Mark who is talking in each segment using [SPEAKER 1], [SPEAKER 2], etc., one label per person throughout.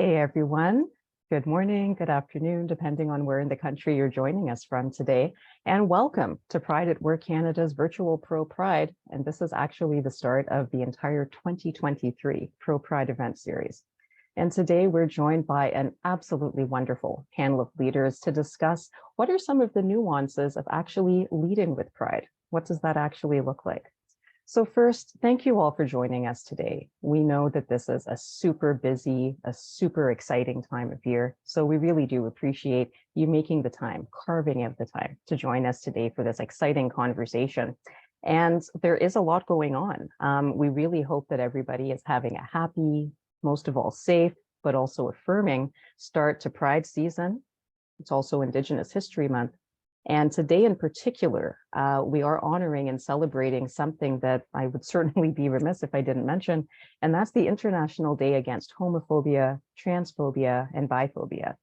[SPEAKER 1] Hey everyone, good morning, good afternoon, depending on where in the country you're joining us from today. And welcome to Pride at Work Canada's virtual ProPride. And this is actually the start of the entire 2023 ProPride event series. And today we're joined by an absolutely wonderful panel of leaders to discuss what are some of the nuances of actually leading with pride. What does that actually look like? So first, thank you all for joining us today. We know that this is a super busy, a super exciting time of year. So we really do appreciate you making the time, carving out the time to join us today for this exciting conversation. And there is a lot going on. We really hope that everybody is having a happy, most of all safe, but also affirming start to Pride season. It's also Indigenous History Month. And today in particular, we are honoring and celebrating something that I would certainly be remiss if I didn't mention, and that's the International Day Against Homophobia, Transphobia, and Biphobia.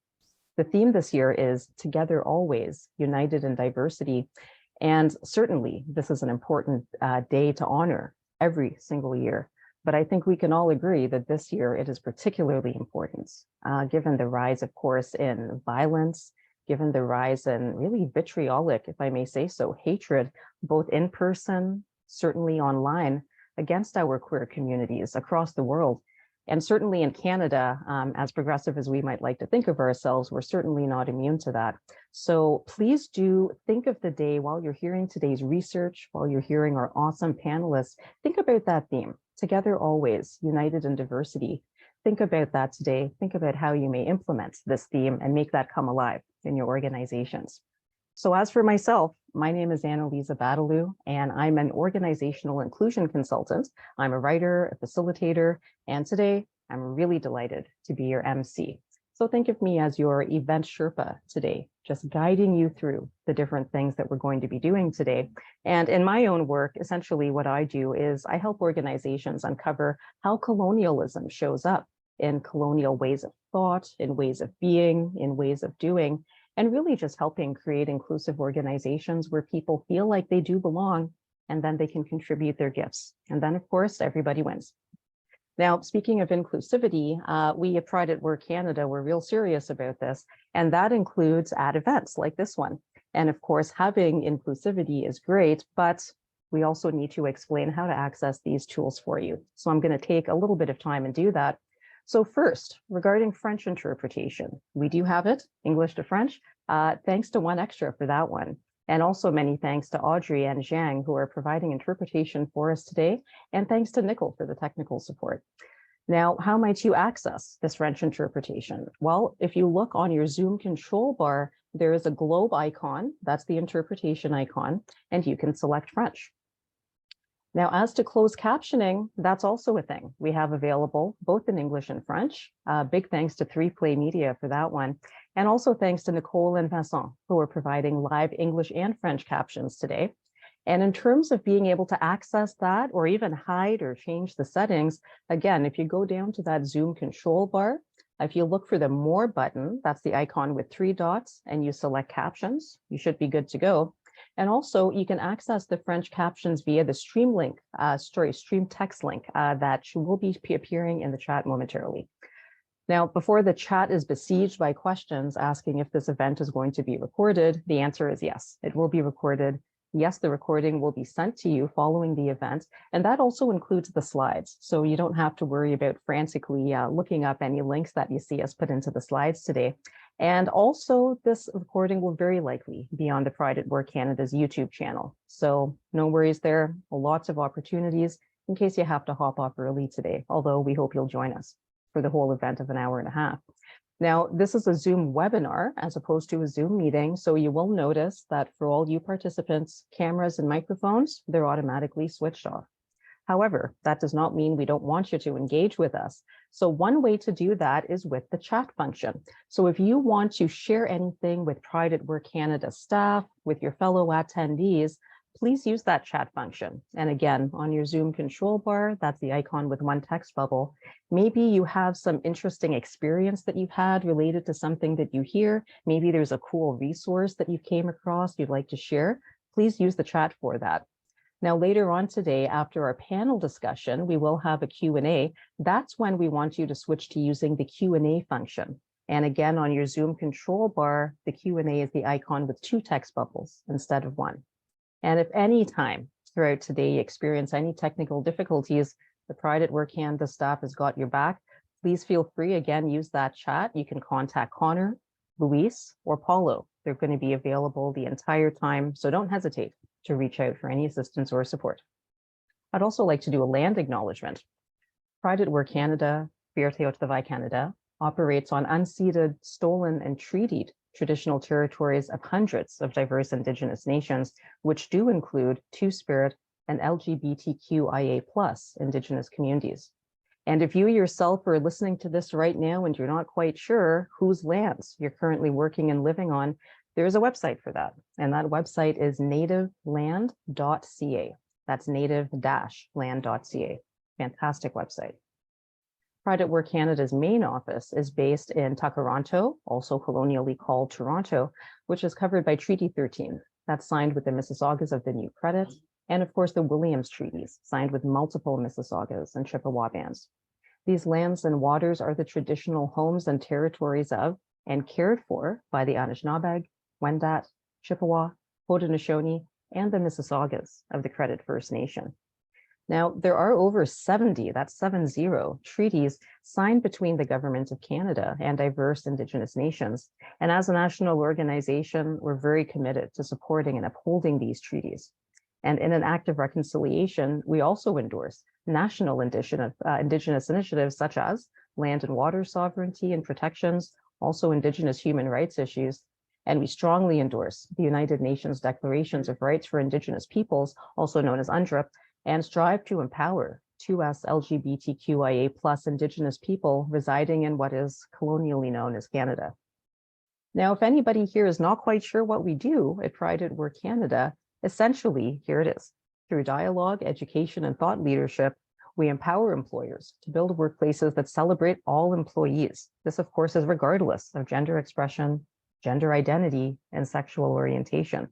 [SPEAKER 1] The theme this year is Together Always, United in Diversity. And certainly this is an important day to honor every single year. But I think we can all agree that this year it is particularly important, given the rise, of course, in violence, given the rise in really vitriolic, if I may say so, hatred, both in person, certainly online, against our queer communities across the world. And certainly in Canada, as progressive as we might like to think of ourselves, we're certainly not immune to that. So please do think of the day while you're hearing today's research, while you're hearing our awesome panelists, think about that theme, Together Always, United in Diversity. Think about that today. Think about how you may implement this theme and make that come alive in your organizations. So as for myself, my name is Annalisa Badaloo, and I'm an organizational inclusion consultant. I'm a writer, a facilitator, and today I'm really delighted to be your MC. So think of me as your event Sherpa today, just guiding you through the different things that we're going to be doing today. And in my own work, essentially what I do is I help organizations uncover how colonialism shows up in colonial ways of thought, in ways of being, in ways of doing, and really just helping create inclusive organizations where people feel like they do belong, and then they can contribute their gifts. And then, of course, everybody wins. Now, speaking of inclusivity, we at Pride at Work Canada, we're real serious about this, and that includes at events like this one. And of course, having inclusivity is great, but we also need to explain how to access these tools for you. So I'm going to take a little bit of time and do that. So first, regarding French interpretation, we do have it, English to French, thanks to One Extra for that one. And also many thanks to Audrey and Zhang, who are providing interpretation for us today. And thanks to Nicole for the technical support. Now, how might you access this French interpretation? Well, if you look on your Zoom control bar, there is a globe icon, that's the interpretation icon, and you can select French. Now, as to closed captioning, that's also a thing we have available both in English and French. Big thanks to 3Play Media for that one. And also thanks to Nicole and Vincent, who are providing live English and French captions today. And in terms of being able to access that or even hide or change the settings, again, if you go down to that Zoom control bar, if you look for the More button, that's the icon with 3 dots, and you select captions, you should be good to go. And also you can access the French captions via the stream link, stream text link that will be appearing in the chat momentarily. Now, before the chat is besieged by questions asking if this event is going to be recorded, the answer is yes, it will be recorded. Yes, the recording will be sent to you following the event, and that also includes the slides. So you don't have to worry about frantically looking up any links that you see us put into the slides today. And also this recording will very likely be on the Pride at Work Canada's YouTube channel. So no worries there, lots of opportunities in case you have to hop off early today, although we hope you'll join us for the whole event of an hour and a half. Now, this is a Zoom webinar as opposed to a Zoom meeting, so you will notice that for all you participants, cameras and microphones, they're automatically switched off. However, that does not mean we don't want you to engage with us. So one way to do that is with the chat function. So if you want to share anything with Pride at Work Canada staff, with your fellow attendees, please use that chat function. And again, on your Zoom control bar, that's the icon with 1 text bubble. Maybe you have some interesting experience that you've had related to something that you hear. Maybe there's a cool resource that you came across you'd like to share. Please use the chat for that. Now, later on today, after our panel discussion, we will have a Q&A. That's when we want you to switch to using the Q&A function. And again, on your Zoom control bar, the Q&A is the icon with 2 text bubbles instead of 1. And if any time throughout today you experience any technical difficulties, the Pride at Work Canada staff has got your back. Please feel free, again, use that chat. You can contact Connor, Luis, or Paulo. They're going to be available the entire time, so don't hesitate to reach out for any assistance or support. I'd also like to do a land acknowledgement. Pride at Work Canada, Fierté Canada, operates on unceded, stolen, and treatied traditional territories of hundreds of diverse Indigenous nations, which do include Two-Spirit and LGBTQIA+ Indigenous communities. And if you yourself are listening to this right now and you're not quite sure whose lands you're currently working and living on, there's a website for that. And that website is nativeland.ca. That's native-land.ca. Fantastic website. Pride at Work Canada's main office is based in Takaranto, also colonially called Toronto, which is covered by Treaty 13. That's signed with the Mississaugas of the New Credit, and of course the Williams Treaties, signed with multiple Mississaugas and Chippewa bands. These lands and waters are the traditional homes and territories of and cared for by the Anishinaabe, Wendat, Chippewa, Haudenosaunee, and the Mississaugas of the Credit First Nation. Now, there are over 70, that's 70, treaties signed between the Government of Canada and diverse Indigenous nations. And as a national organization, we're very committed to supporting and upholding these treaties. And in an act of reconciliation, we also endorse national Indigenous initiatives such as land and water sovereignty and protections, also Indigenous human rights issues. And we strongly endorse the United Nations Declarations of Rights for Indigenous Peoples, also known as UNDRIP, and strive to empower 2S LGBTQIA+ Indigenous people residing in what is colonially known as Canada. Now, if anybody here is not quite sure what we do at Pride at Work Canada, essentially, here it is. Through dialogue, education, and thought leadership, we empower employers to build workplaces that celebrate all employees. This, of course, is regardless of gender expression, gender identity, and sexual orientation.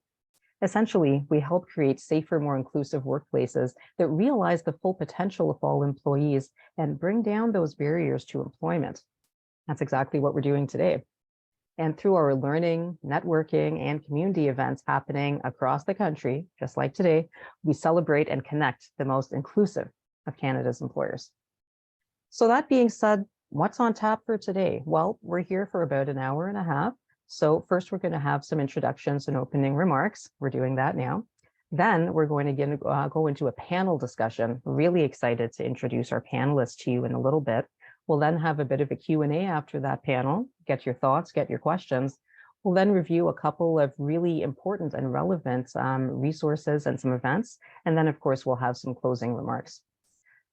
[SPEAKER 1] Essentially, we help create safer, more inclusive workplaces that realize the full potential of all employees and bring down those barriers to employment. That's exactly what we're doing today. And through our learning, networking, and community events happening across the country, just like today, we celebrate and connect the most inclusive of Canada's employers. So that being said, what's on tap for today? Well, we're here for about an hour and a half. So first, we're going to have some introductions and opening remarks. We're doing that now. Then we're going to go into a panel discussion. Really excited to introduce our panelists to you in a little bit. We'll then have a bit of a Q&A after that panel, get your thoughts, get your questions. We'll then review a couple of really important and relevant resources and some events. And then, of course, we'll have some closing remarks.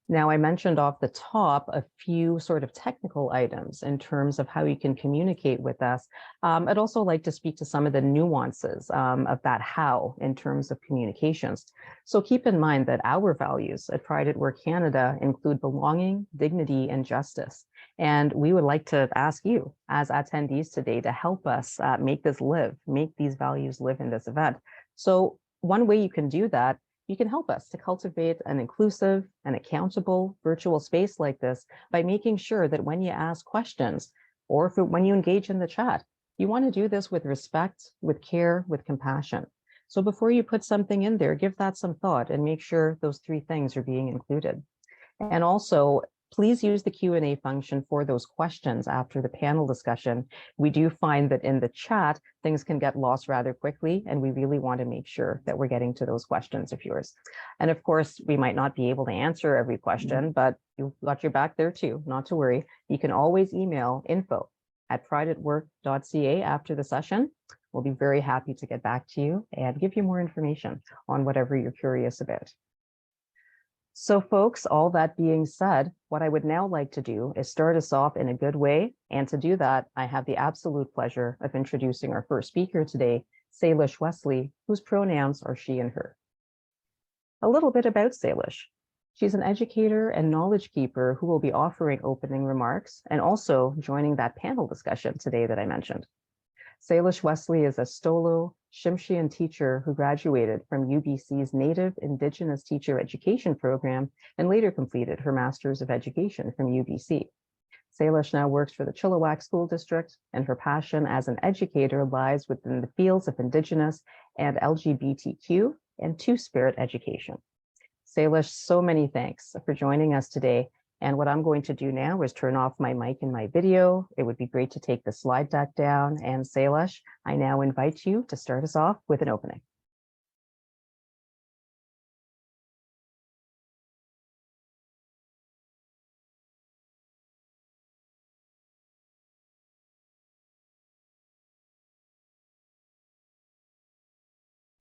[SPEAKER 1] Now, I mentioned off the top a few sort of technical items in terms of how you can communicate with us. I'd also like to speak to some of the nuances of that how in terms of communications. So keep in mind that our values at Pride at Work Canada include belonging, dignity, and justice. And we would like to ask you as attendees today to help us make these values live in this event. So one way you can do that, you can help us to cultivate an inclusive and accountable virtual space like this by making sure that when you ask questions or when you engage in the chat, you want to do this with respect, with care, with compassion. So before you put something in there, give that some thought and make sure those 3 things are being included. And also, please use the Q&A function for those questions after the panel discussion. We do find that in the chat, things can get lost rather quickly, and we really want to make sure that we're getting to those questions of yours. And of course, we might not be able to answer every question, but you've got your back there too, not to worry. You can always email info@prideatwork.ca after the session. We'll be very happy to get back to you and give you more information on whatever you're curious about. So folks, all that being said, what I would now like to do is start us off in a good way. And to do that, I have the absolute pleasure of introducing our first speaker today, Saylesh Wesley, whose pronouns are she and her. A little bit about Saylesh. She's an educator and knowledge keeper who will be offering opening remarks and also joining that panel discussion today that I mentioned. Saylesh Wesley is a Stolo, Shimshian teacher who graduated from UBC's Native Indigenous Teacher Education program and later completed her Master's of Education from UBC. Saylesh now works for the Chilliwack School District, and her passion as an educator lies within the fields of Indigenous and LGBTQ and Two-Spirit education. Saylesh, so many thanks for joining us today. And what I'm going to do now is turn off my mic and my video. It would be great to take the slide deck down. And Saylesh, I now invite you to start us off with an opening.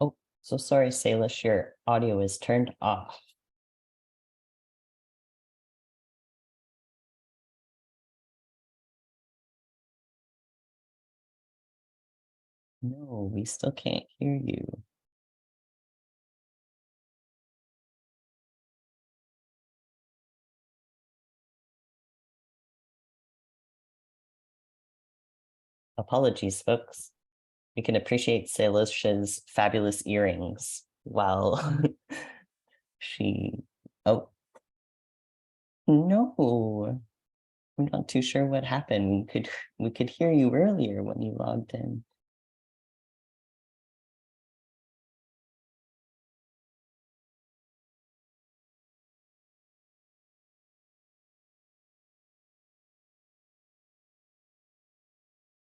[SPEAKER 2] Oh, so sorry, Saylesh, your audio is turned off. No, we still can't hear you. Apologies, folks. We can appreciate Saylesh's fabulous earrings while she... Oh, no. I'm not too sure what happened. We could hear you earlier when you logged in.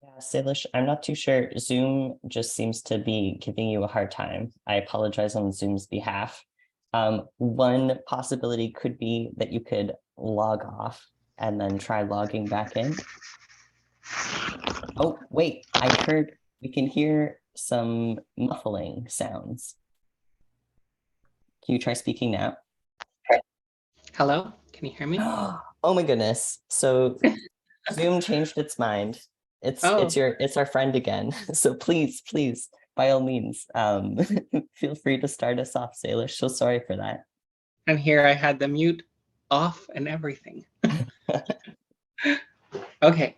[SPEAKER 2] Yeah, Saylesh, I'm not too sure. Zoom just seems to be giving you a hard time. I apologize on Zoom's behalf. One possibility could be that you could log off and then try logging back in. Oh, wait, we can hear some muffling sounds. Can you try speaking now?
[SPEAKER 3] Hello, can you hear me?
[SPEAKER 2] Oh my goodness. So Zoom changed its mind. It's our friend again. So please, by all means, feel free to start us off, Saylesh. So sorry for that.
[SPEAKER 3] And here I had the mute off and everything. Okay.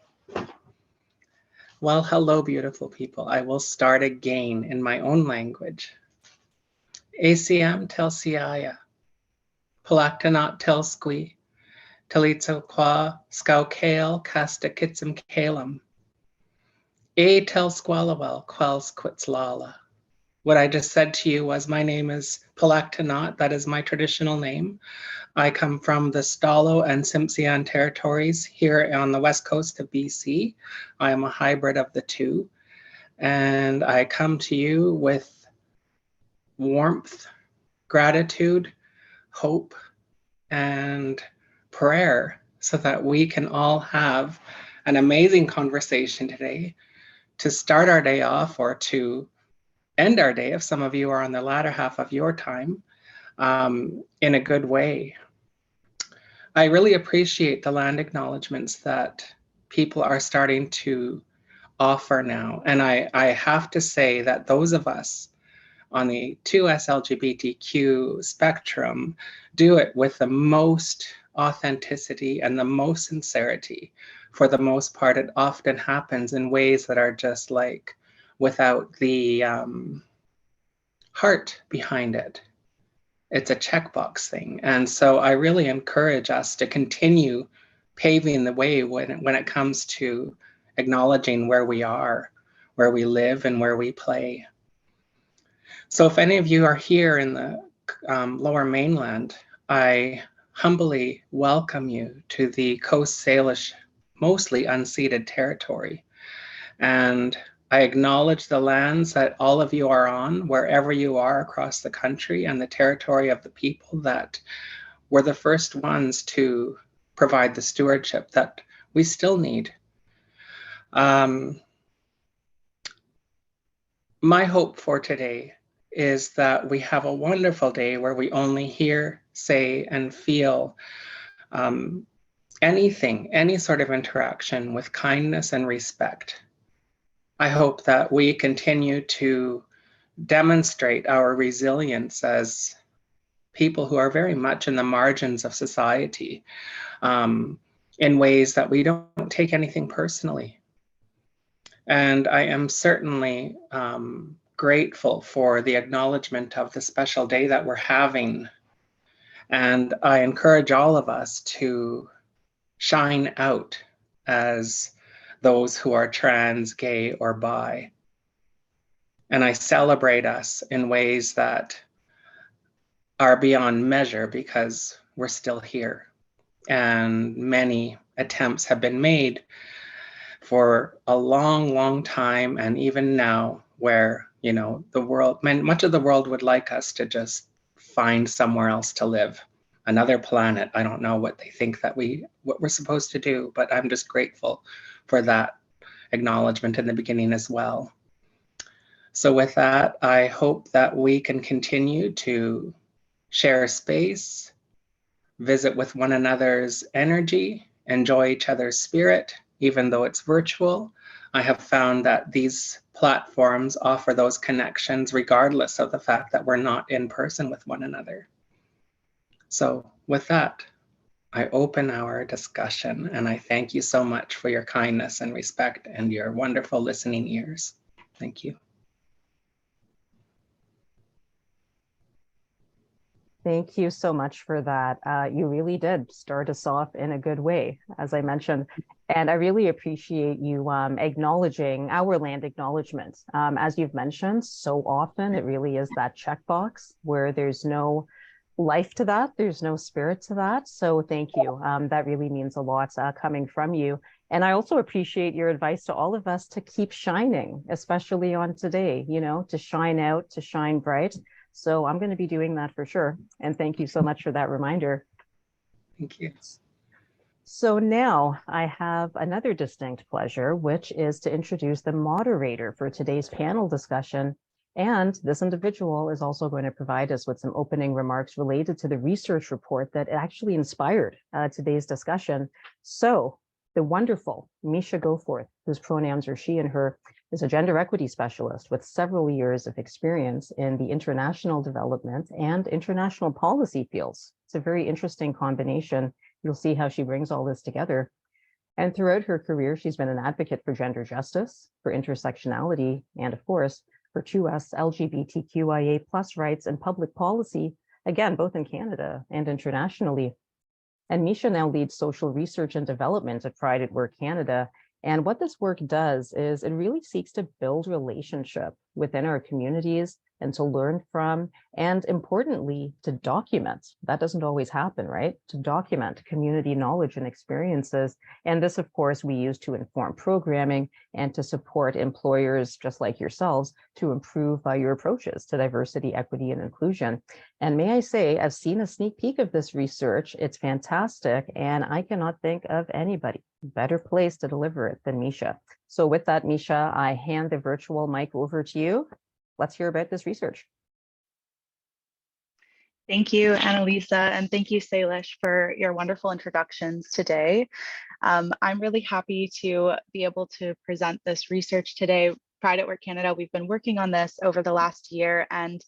[SPEAKER 3] Well, hello, beautiful people. I will start again in my own language. ACM tel siaya, palaktanat tel squi, talitzo qua skau kale casta kitsum kalem. A tel squalawel quels quitslala. What I just said to you was my name is Palaktanat. That is my traditional name. I come from the Stalo and Tsimshian territories here on the west coast of BC. I am a hybrid of the two. And I come to you with warmth, gratitude, hope, and prayer so that we can all have an amazing conversation today to start our day off or to end our day, if some of you are on the latter half of your time, in a good way. I really appreciate the land acknowledgements that people are starting to offer now. And I have to say that those of us on the 2S LGBTQ spectrum do it with the most authenticity and the most sincerity. For the most part, it often happens in ways that are just like without the heart behind it. It's a checkbox thing. And so I really encourage us to continue paving the way when it comes to acknowledging where we are, where we live, and where we play. So if any of you are here in the Lower Mainland, I humbly welcome you to the Coast Salish, mostly unceded territory. And I acknowledge the lands that all of you are on, wherever you are across the country, and the territory of the people that were the first ones to provide the stewardship that we still need. My hope for today is that we have a wonderful day where we only hear, say, and feel anything, any sort of interaction with kindness and respect. I hope that we continue to demonstrate our resilience as people who are very much in the margins of society, in ways that we don't take anything personally. And I am certainly grateful for the acknowledgement of the special day that we're having. And I encourage all of us to shine out as those who are trans, gay, or bi. And I celebrate us in ways that are beyond measure because we're still here. And many attempts have been made for a long, long time, and even now, where, you know, the world, much of the world would like us to just find somewhere else to live, another planet. I don't know what they think that what we're supposed to do, but I'm just grateful for that acknowledgement in the beginning as well. So with that, I hope that we can continue to share space, visit with one another's energy, enjoy each other's spirit, even though it's virtual. I have found that these platforms offer those connections regardless of the fact that we're not in person with one another. So with that, I open our discussion, and I thank you so much for your kindness and respect and your wonderful listening ears. Thank you.
[SPEAKER 1] Thank you so much for that. You really did start us off in a good way, as I mentioned. And I really appreciate you acknowledging our land acknowledgement. As you've mentioned, so often it really is that checkbox where there's no life to that, there's no spirit to that. So thank you. That really means a lot coming from you. And I also appreciate your advice to all of us to keep shining, especially on today, you know, to shine out, to shine bright. So I'm going to be doing that for sure. And thank you so much for that reminder.
[SPEAKER 3] Thank you.
[SPEAKER 1] So now I have another distinct pleasure, which is to introduce the moderator for today's panel discussion. And this individual is also going to provide us with some opening remarks related to the research report that actually inspired today's discussion. So the wonderful Misha Goforth, whose pronouns are she and her, is a gender equity specialist with several years of experience in the international development and international policy fields. It's a very interesting combination. You'll see how she brings all this together. And throughout her career, she's been an advocate for gender justice, for intersectionality, and of course, for 2S LGBTQIA+ rights and public policy, again, both in Canada and internationally. And Misha now leads social research and development at Pride at Work Canada. And what this work does is it really seeks to build relationship within our communities and to learn from, and importantly, to document. That doesn't always happen, right? To document community knowledge and experiences. And this, of course, we use to inform programming and to support employers just like yourselves to improve your approaches to diversity, equity, and inclusion. And may I say, I've seen a sneak peek of this research. It's fantastic. And I cannot think of anybody better placed to deliver it than Misha. So with that, Misha, I hand the virtual mic over to you. Let's hear about this research.
[SPEAKER 4] Thank you, Annalisa, and thank you, Saylesh, for your wonderful introductions today. I'm really happy to be able to present this research today. Pride at Work Canada, we've been working on this over the last year. And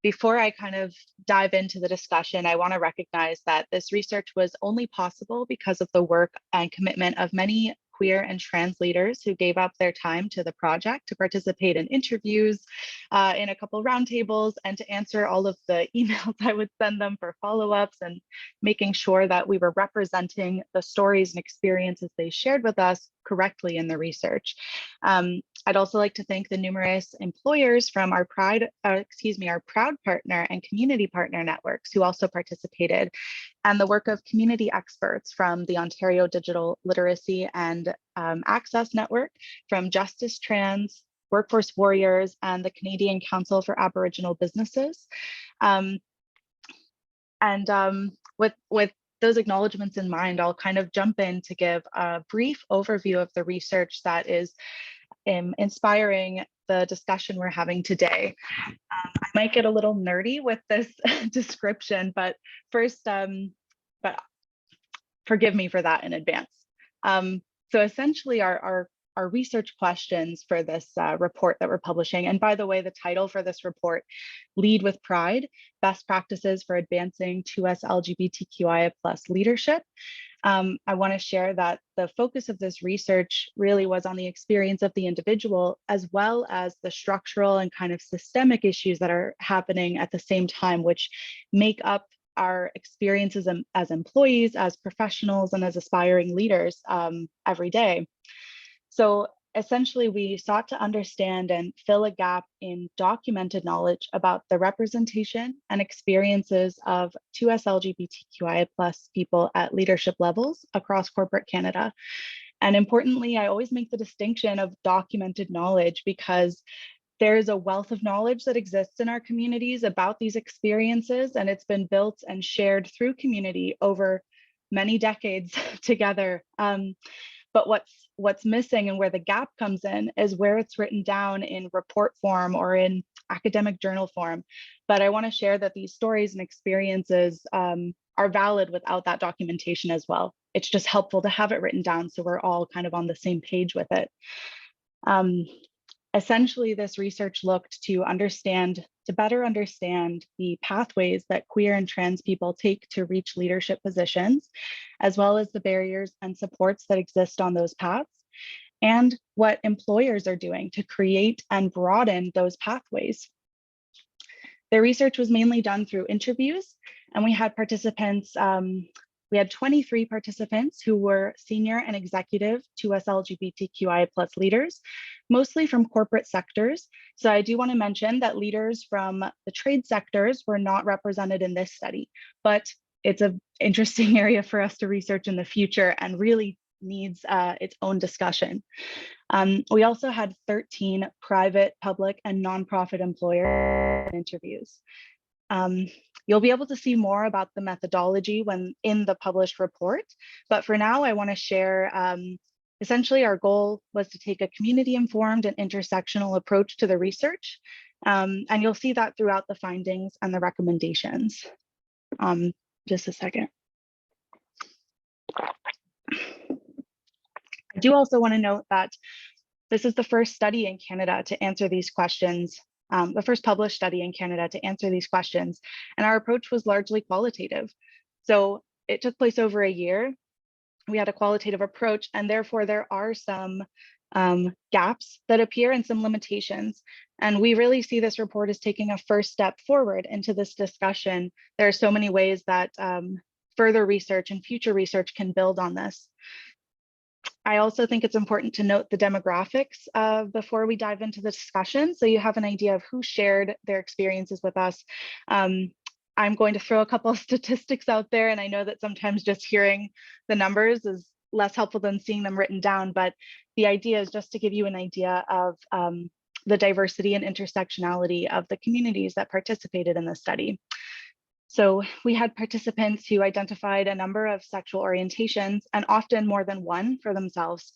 [SPEAKER 4] before I kind of dive into the discussion, I want to recognize that this research was only possible because of the work and commitment of many queer and trans leaders who gave up their time to the project to participate in interviews, in a couple roundtables, and to answer all of the emails I would send them for follow-ups and making sure that we were representing the stories and experiences they shared with us correctly in the research. I'd also like to thank the numerous employers from our our Proud Partner and Community Partner networks who also participated, and the work of community experts from the Ontario Digital Literacy and Access Network, from Justice Trans, Workforce Warriors, and the Canadian Council for Aboriginal Businesses. With those acknowledgements in mind, I'll kind of jump in to give a brief overview of the research that is inspiring the discussion we're having today. I might get a little nerdy with this description, but first, but forgive me for that in advance. So essentially our research questions for this report that we're publishing, and by the way, the title for this report, Lead with Pride, Best Practices for Advancing 2S LGBTQIA+ Leadership. I want to share that the focus of this research really was on the experience of the individual, as well as the structural and kind of systemic issues that are happening at the same time, which make up our experiences as employees, as professionals, and as aspiring leaders every day. So essentially, we sought to understand and fill a gap in documented knowledge about the representation and experiences of 2S LGBTQIA+ people at leadership levels across corporate Canada. And importantly, I always make the distinction of documented knowledge because there is a wealth of knowledge that exists in our communities about these experiences, and it's been built and shared through community over many decades together. But what's missing and where the gap comes in is where it's written down in report form or in academic journal form. But I want to share that these stories and experiences are valid without that documentation as well. It's just helpful to have it written down so we're all kind of on the same page with it. Essentially, this research looked to better understand the pathways that queer and trans people take to reach leadership positions, as well as the barriers and supports that exist on those paths, and what employers are doing to create and broaden those pathways. The research was mainly done through interviews, and we had participants, we had 23 participants who were senior and executive 2S LGBTQIA+ leaders, mostly from corporate sectors. So I do want to mention that leaders from the trade sectors were not represented in this study, but it's an interesting area for us to research in the future and really needs its own discussion. We also had 13 private, public, and nonprofit employer interviews. You'll be able to see more about the methodology when in the published report, but for now I want to share essentially our goal was to take a community-informed and intersectional approach to the research, and you'll see that throughout the findings and the recommendations. Just a second. I do also want to note that this is the first study in Canada to answer these questions, the first published study in Canada to answer these questions, and our approach was largely qualitative. So it took place over a year. We had a qualitative approach, and therefore there are some gaps that appear and some limitations. And we really see this report as taking a first step forward into this discussion. There are so many ways that further research and future research can build on this. I also think it's important to note the demographics before we dive into the discussion, so you have an idea of who shared their experiences with us. I'm going to throw a couple of statistics out there, and I know that sometimes just hearing the numbers is less helpful than seeing them written down, but the idea is just to give you an idea of the diversity and intersectionality of the communities that participated in the study. So we had participants who identified a number of sexual orientations, and often more than one for themselves.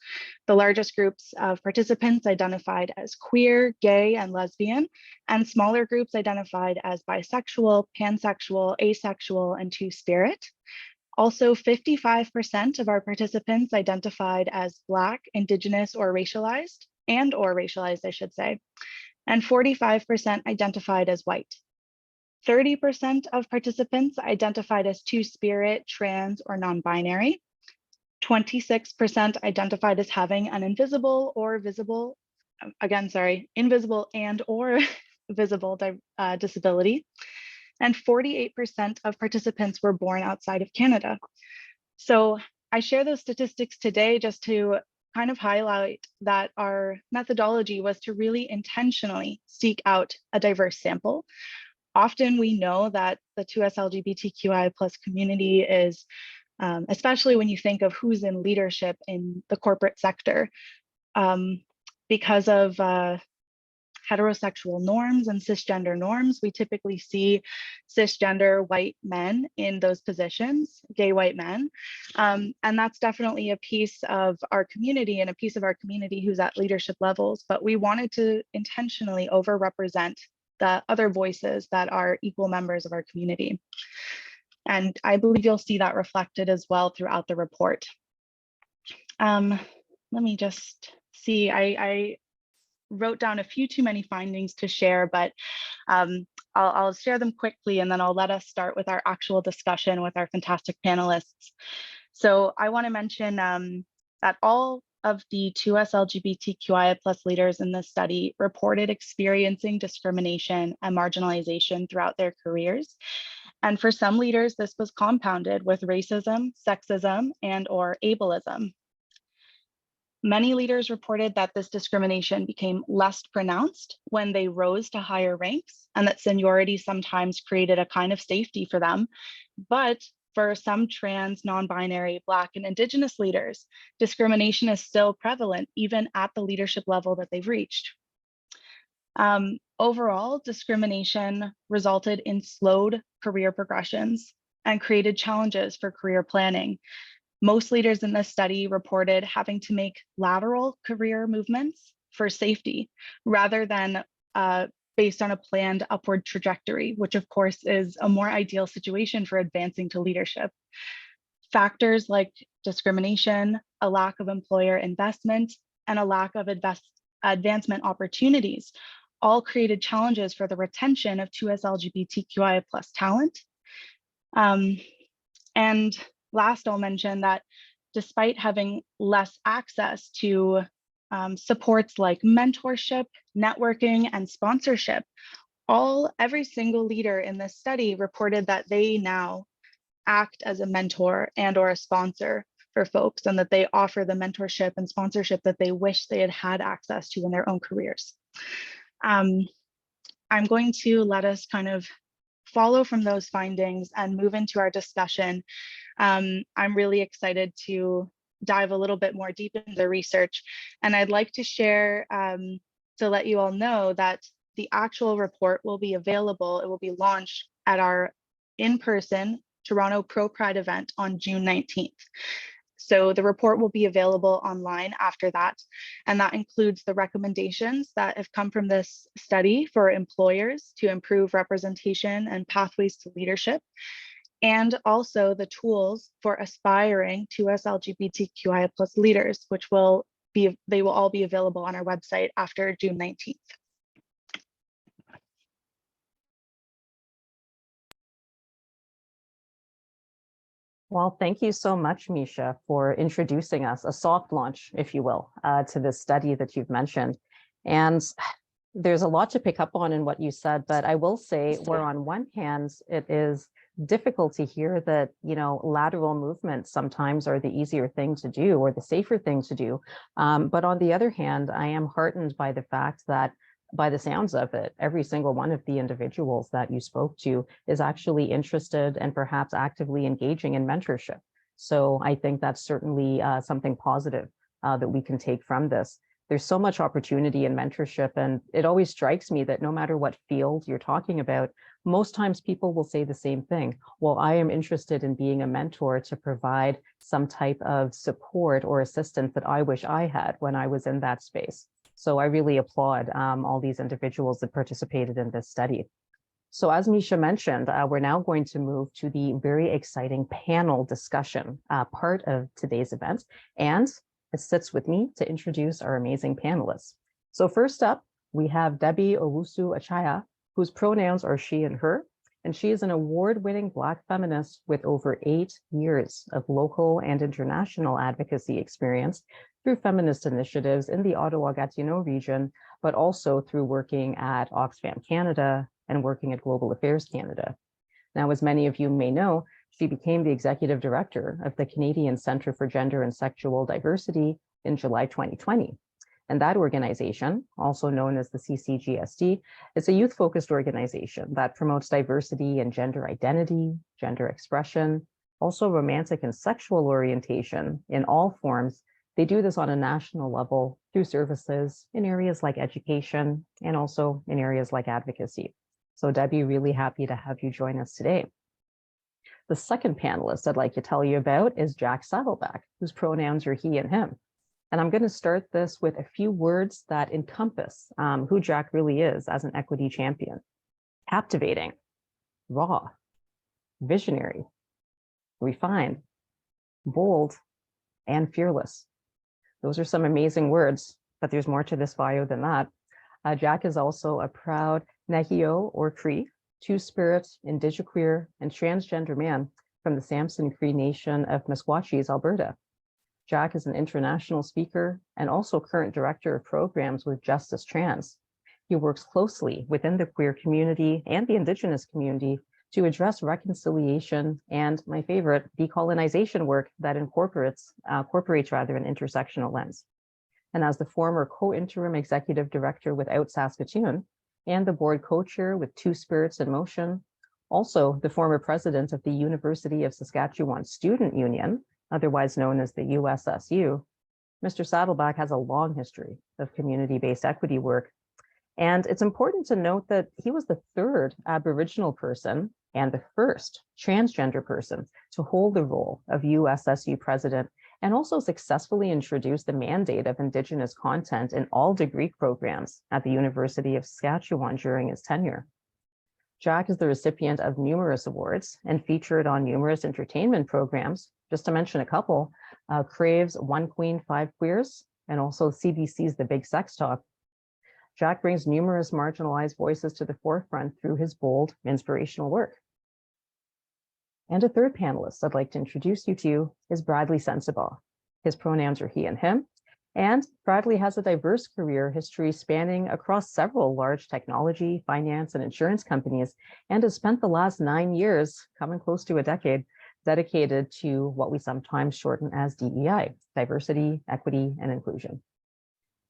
[SPEAKER 4] The largest groups of participants identified as queer, gay, and lesbian, and smaller groups identified as bisexual, pansexual, asexual, and two-spirit. Also, 55% of our participants identified as Black, Indigenous, or racialized, I should say, and 45% identified as white. 30% of participants identified as two-spirit, trans, or non-binary. 26% identified as having an invisible and or visible disability. And 48% of participants were born outside of Canada. So I share those statistics today just to kind of highlight that our methodology was to really intentionally seek out a diverse sample. Often we know that the 2S LGBTQI+ community is, especially when you think of who's in leadership in the corporate sector, because of heterosexual norms and cisgender norms, we typically see cisgender white men in those positions, gay white men. And that's definitely a piece of our community and a piece of our community who's at leadership levels, but we wanted to intentionally overrepresent the other voices that are equal members of our community. And I believe you'll see that reflected as well throughout the report. Let me just see, I wrote down a few too many findings to share, but I'll share them quickly and then I'll let us start with our actual discussion with our fantastic panelists. So I want to mention that all of the 2S LGBTQIA+ leaders in this study reported experiencing discrimination and marginalization throughout their careers. And for some leaders, this was compounded with racism, sexism, and/or ableism. Many leaders reported that this discrimination became less pronounced when they rose to higher ranks, and that seniority sometimes created a kind of safety for them. But for some trans, non-binary, Black, and Indigenous leaders, discrimination is still prevalent even at the leadership level that they've reached. Overall, discrimination resulted in slowed career progressions and created challenges for career planning. Most leaders in this study reported having to make lateral career movements for safety rather than based on a planned upward trajectory, which of course is a more ideal situation for advancing to leadership. Factors like discrimination, a lack of employer investment, and a lack of advancement opportunities all created challenges for the retention of 2S LGBTQIA+ talent. And last, I'll mention that despite having less access to supports like mentorship, networking, and sponsorship, every single leader in this study reported that they now act as a mentor and/or a sponsor for folks, and that they offer the mentorship and sponsorship that they wish they had had access to in their own careers. I'm going to let us kind of follow from those findings and move into our discussion. I'm really excited to dive a little bit more deep into the research, and I'd like to share to let you all know that the actual report will be available. It will be launched at our in-person Toronto ProPride event on June 19th. So the report will be available online after that, and that includes the recommendations that have come from this study for employers to improve representation and pathways to leadership, and also the tools for aspiring 2S LGBTQIA+ leaders, which they will all be available on our website after June 19th.
[SPEAKER 1] Well, thank you so much, Misha, for introducing us, a soft launch, if you will, to this study that you've mentioned. And there's a lot to pick up on in what you said, but I will say where on one hand, it is difficult to hear that, lateral movements sometimes are the easier thing to do or the safer thing to do. But on the other hand, I am heartened by the fact that by the sounds of it, every single one of the individuals that you spoke to is actually interested and perhaps actively engaging in mentorship. So I think that's certainly something positive that we can take from this. There's so much opportunity in mentorship, and it always strikes me that no matter what field you're talking about, most times people will say the same thing. Well, I am interested in being a mentor to provide some type of support or assistance that I wish I had when I was in that space. So I really applaud all these individuals that participated in this study. So as Misha mentioned, we're now going to move to the very exciting panel discussion part of today's event. And it sits with me to introduce our amazing panelists. So first up, we have Debbie Owusu-Achaya, whose pronouns are she and her. And she is an award-winning Black feminist with over 8 years of local and international advocacy experience through feminist initiatives in the Ottawa-Gatineau region, but also through working at Oxfam Canada and working at Global Affairs Canada. Now, as many of you may know, she became the executive director of the Canadian Centre for Gender and Sexual Diversity in July 2020. And that organization, also known as the CCGSD, is a youth-focused organization that promotes diversity and gender identity, gender expression, also romantic and sexual orientation in all forms. They do this on a national level through services in areas like education and also in areas like advocacy. So Debbie, really happy to have you join us today. The second panelist I'd like to tell you about is Jack Saddleback, whose pronouns are he and him. And I'm going to start this with a few words that encompass who Jack really is as an equity champion. Captivating, raw, visionary, refined, bold, and fearless. Those are some amazing words, but there's more to this bio than that. Jack is also a proud Nehio or Cree, Two-Spirit, Indigiqueer, and transgender man, from the Samson Cree Nation of Meskwachis, Alberta. Jack is an international speaker and also current director of programs with Justice Trans. He works closely within the queer community and the Indigenous community to address reconciliation and, my favorite, decolonization work that incorporates an intersectional lens. And as the former co-interim executive director with Out Saskatoon and the board co-chair with Two Spirits in Motion, also the former president of the University of Saskatchewan Student Union, otherwise known as the USSU, Mr. Saddleback has a long history of community-based equity work. And it's important to note that he was the third Aboriginal person and the first transgender person to hold the role of USSU president, and also successfully introduced the mandate of Indigenous content in all degree programs at the University of Saskatchewan during his tenure. Jack is the recipient of numerous awards and featured on numerous entertainment programs. Just to mention a couple, Crave's One Queen, Five Queers, and also CBC's The Big Sex Talk. Jack brings numerous marginalized voices to the forefront through his bold, inspirational work. And a third panelist I'd like to introduce you to is Bradley Sensabaugh. His pronouns are he and him. And Bradley has a diverse career history spanning across several large technology, finance, and insurance companies, and has spent the last 9 years, coming close to a decade, dedicated to what we sometimes shorten as DEI, diversity, equity, and inclusion.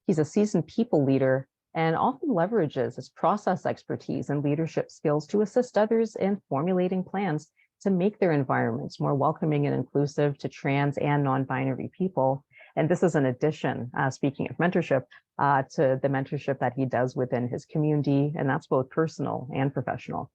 [SPEAKER 1] He's a seasoned people leader and often leverages his process expertise and leadership skills to assist others in formulating plans to make their environments more welcoming and inclusive to trans and non-binary people. And this is in addition, speaking of mentorship, to the mentorship that he does within his community, and that's both personal and professional.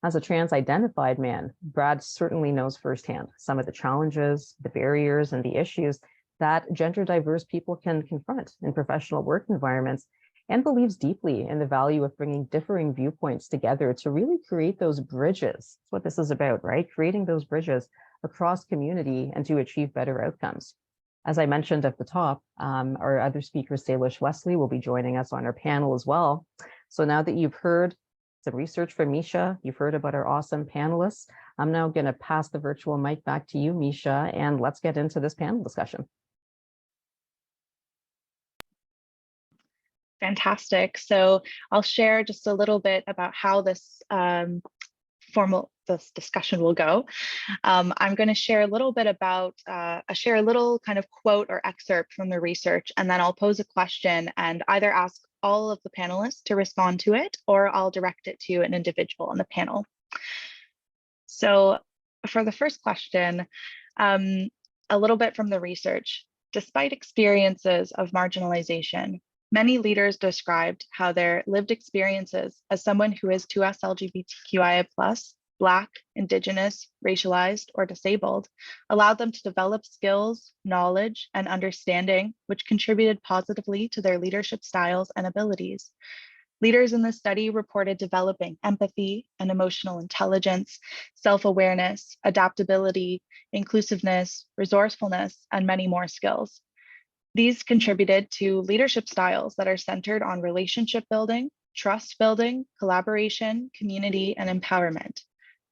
[SPEAKER 1] As a trans-identified man, Brad certainly knows firsthand some of the challenges, the barriers, and the issues that gender-diverse people can confront in professional work environments, and believes deeply in the value of bringing differing viewpoints together to really create those bridges. That's what this is about, right? Creating those bridges across community and to achieve better outcomes. As I mentioned at the top, our other speaker, Saylesh Wesley, will be joining us on our panel as well. So now that you've heard some research from Misha, you've heard about our awesome panelists, I'm now going to pass the virtual mic back to you, Misha, and let's get into this panel discussion.
[SPEAKER 4] Fantastic. So I'll share just a little bit about how this this discussion will go. I'm going to share a little bit about, share a little kind of quote or excerpt from the research, and then I'll pose a question and either ask all of the panelists to respond to it, or I'll direct it to an individual on the panel. So for the first question, a little bit from the research. Despite experiences of marginalization, many leaders described how their lived experiences as someone who is 2S LGBTQIA+, Black, Indigenous, racialized, or disabled allowed them to develop skills, knowledge, and understanding which contributed positively to their leadership styles and abilities. Leaders in this study reported developing empathy and emotional intelligence, self-awareness, adaptability, inclusiveness, resourcefulness, and many more skills. These contributed to leadership styles that are centered on relationship building, trust building, collaboration, community, and empowerment.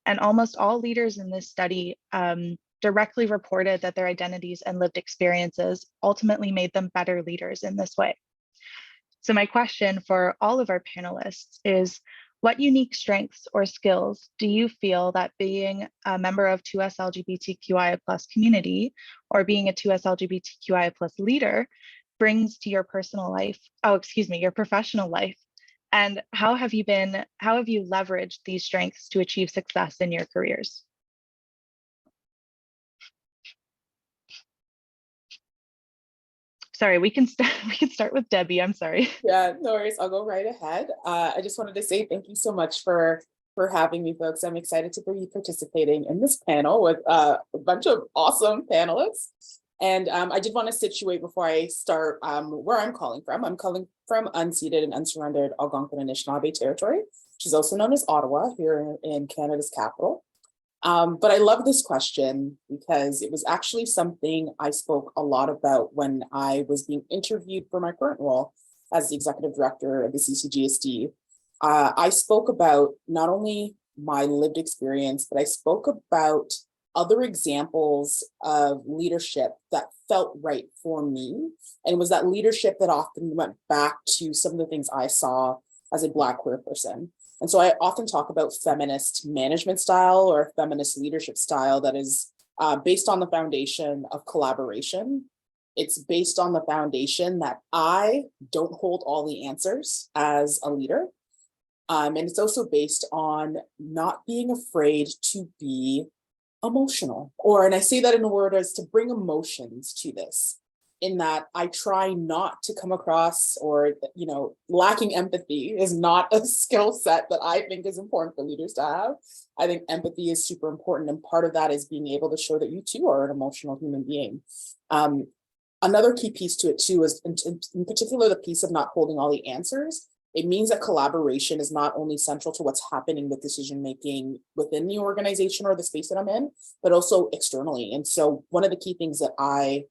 [SPEAKER 4] And almost all leaders in this study directly reported that their identities and lived experiences ultimately made them better leaders in this way. So my question for all of our panelists is, what unique strengths or skills do you feel that being a member of 2S LGBTQIA+ community or being a 2S LGBTQIA+ leader brings to your personal life, your professional life? And how have you leveraged these strengths to achieve success in your careers? Sorry, we can start with Debbie. I'm sorry.
[SPEAKER 5] Yeah, no worries. I'll go right ahead. I just wanted to say thank you so much for having me, folks. I'm excited to be participating in this panel with a bunch of awesome panelists. And I did want to situate before I start where I'm calling from. I'm calling from unceded and unsurrendered Algonquin and Anishinaabe territory, which is also known as Ottawa here in Canada's capital. But I love this question because it was actually something I spoke a lot about when I was being interviewed for my current role as the executive director of the CCGSD. I spoke about not only my lived experience, but I spoke about other examples of leadership that felt right for me. And it was that leadership that often went back to some of the things I saw as a Black queer person. And so I often talk about feminist management style or feminist leadership style that is based on the foundation of collaboration. It's based on the foundation that I don't hold all the answers as a leader. And it's also based on not being afraid to be emotional, and I say that in a word as to bring emotions to this, in that I try not to come across, or, lacking empathy is not a skill set that I think is important for leaders to have. I think empathy is super important. And part of that is being able to show that you too are an emotional human being. Another key piece to it too is in particular, the piece of not holding all the answers. It means that collaboration is not only central to what's happening with decision making within the organization or the space that I'm in, but also externally. And so one of the key things that I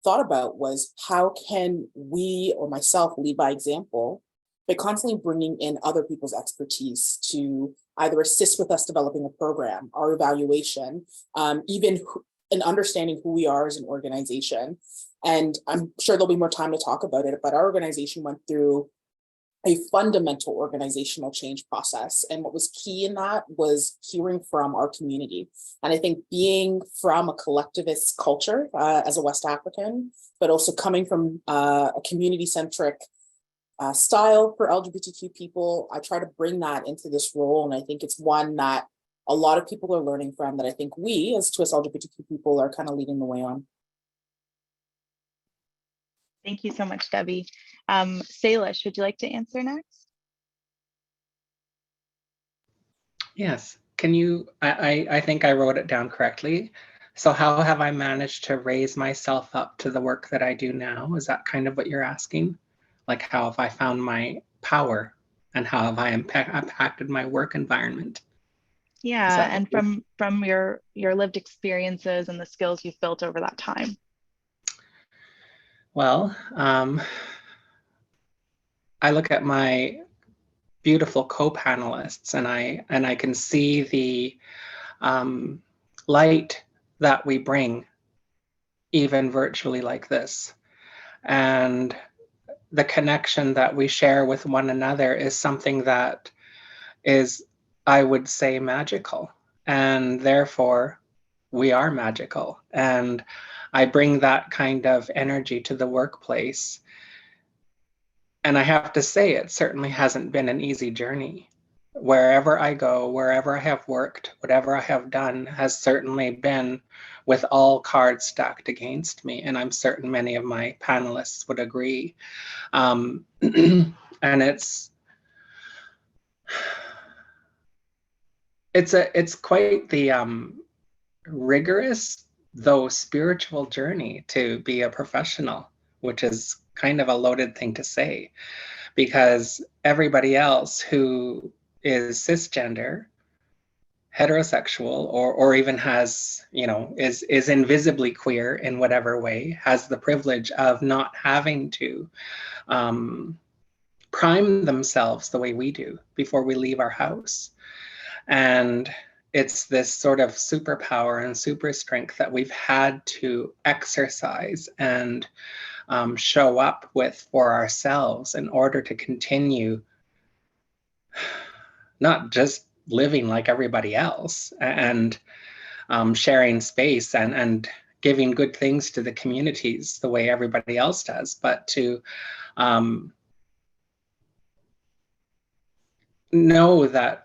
[SPEAKER 5] thought about was, how can we, or myself, lead by example, by constantly bringing in other people's expertise to either assist with us developing a program, our evaluation, even in understanding who we are as an organization. And I'm sure there'll be more time to talk about it, but our organization went through a fundamental organizational change process. And what was key in that was hearing from our community. And I think being from a collectivist culture as a West African, but also coming from a community-centric style for LGBTQ people, I try to bring that into this role. And I think it's one that a lot of people are learning from, that I think we as Twist LGBTQ people are kind of leading the way on.
[SPEAKER 4] Thank you so much, Debbie. Saylesh, would you like to answer next?
[SPEAKER 3] Yes. Can you, I think I wrote it down correctly. So how have I managed to raise myself up to the work that I do now? Is that kind of what you're asking? Like, how have I found my power, and how have I impacted my work environment?
[SPEAKER 4] Yeah, and from your lived experiences and the skills you've built over that time.
[SPEAKER 3] Well, I look at my beautiful co-panelists, and I can see the light that we bring, even virtually like this. And the connection that we share with one another is something that is, I would say, magical. And therefore, we are magical. And I bring that kind of energy to the workplace. And I have to say, it certainly hasn't been an easy journey. Wherever I go, wherever I have worked, whatever I have done has certainly been with all cards stacked against me. And I'm certain many of my panelists would agree. And it's quite the rigorous, though spiritual journey to be a professional, which is kind of a loaded thing to say, because everybody else who is cisgender, heterosexual, or even has, is invisibly queer in whatever way, has the privilege of not having to prime themselves the way we do before we leave our house. And it's this sort of superpower and super strength that we've had to exercise and show up with for ourselves in order to continue not just living like everybody else and sharing space and giving good things to the communities the way everybody else does, but to know that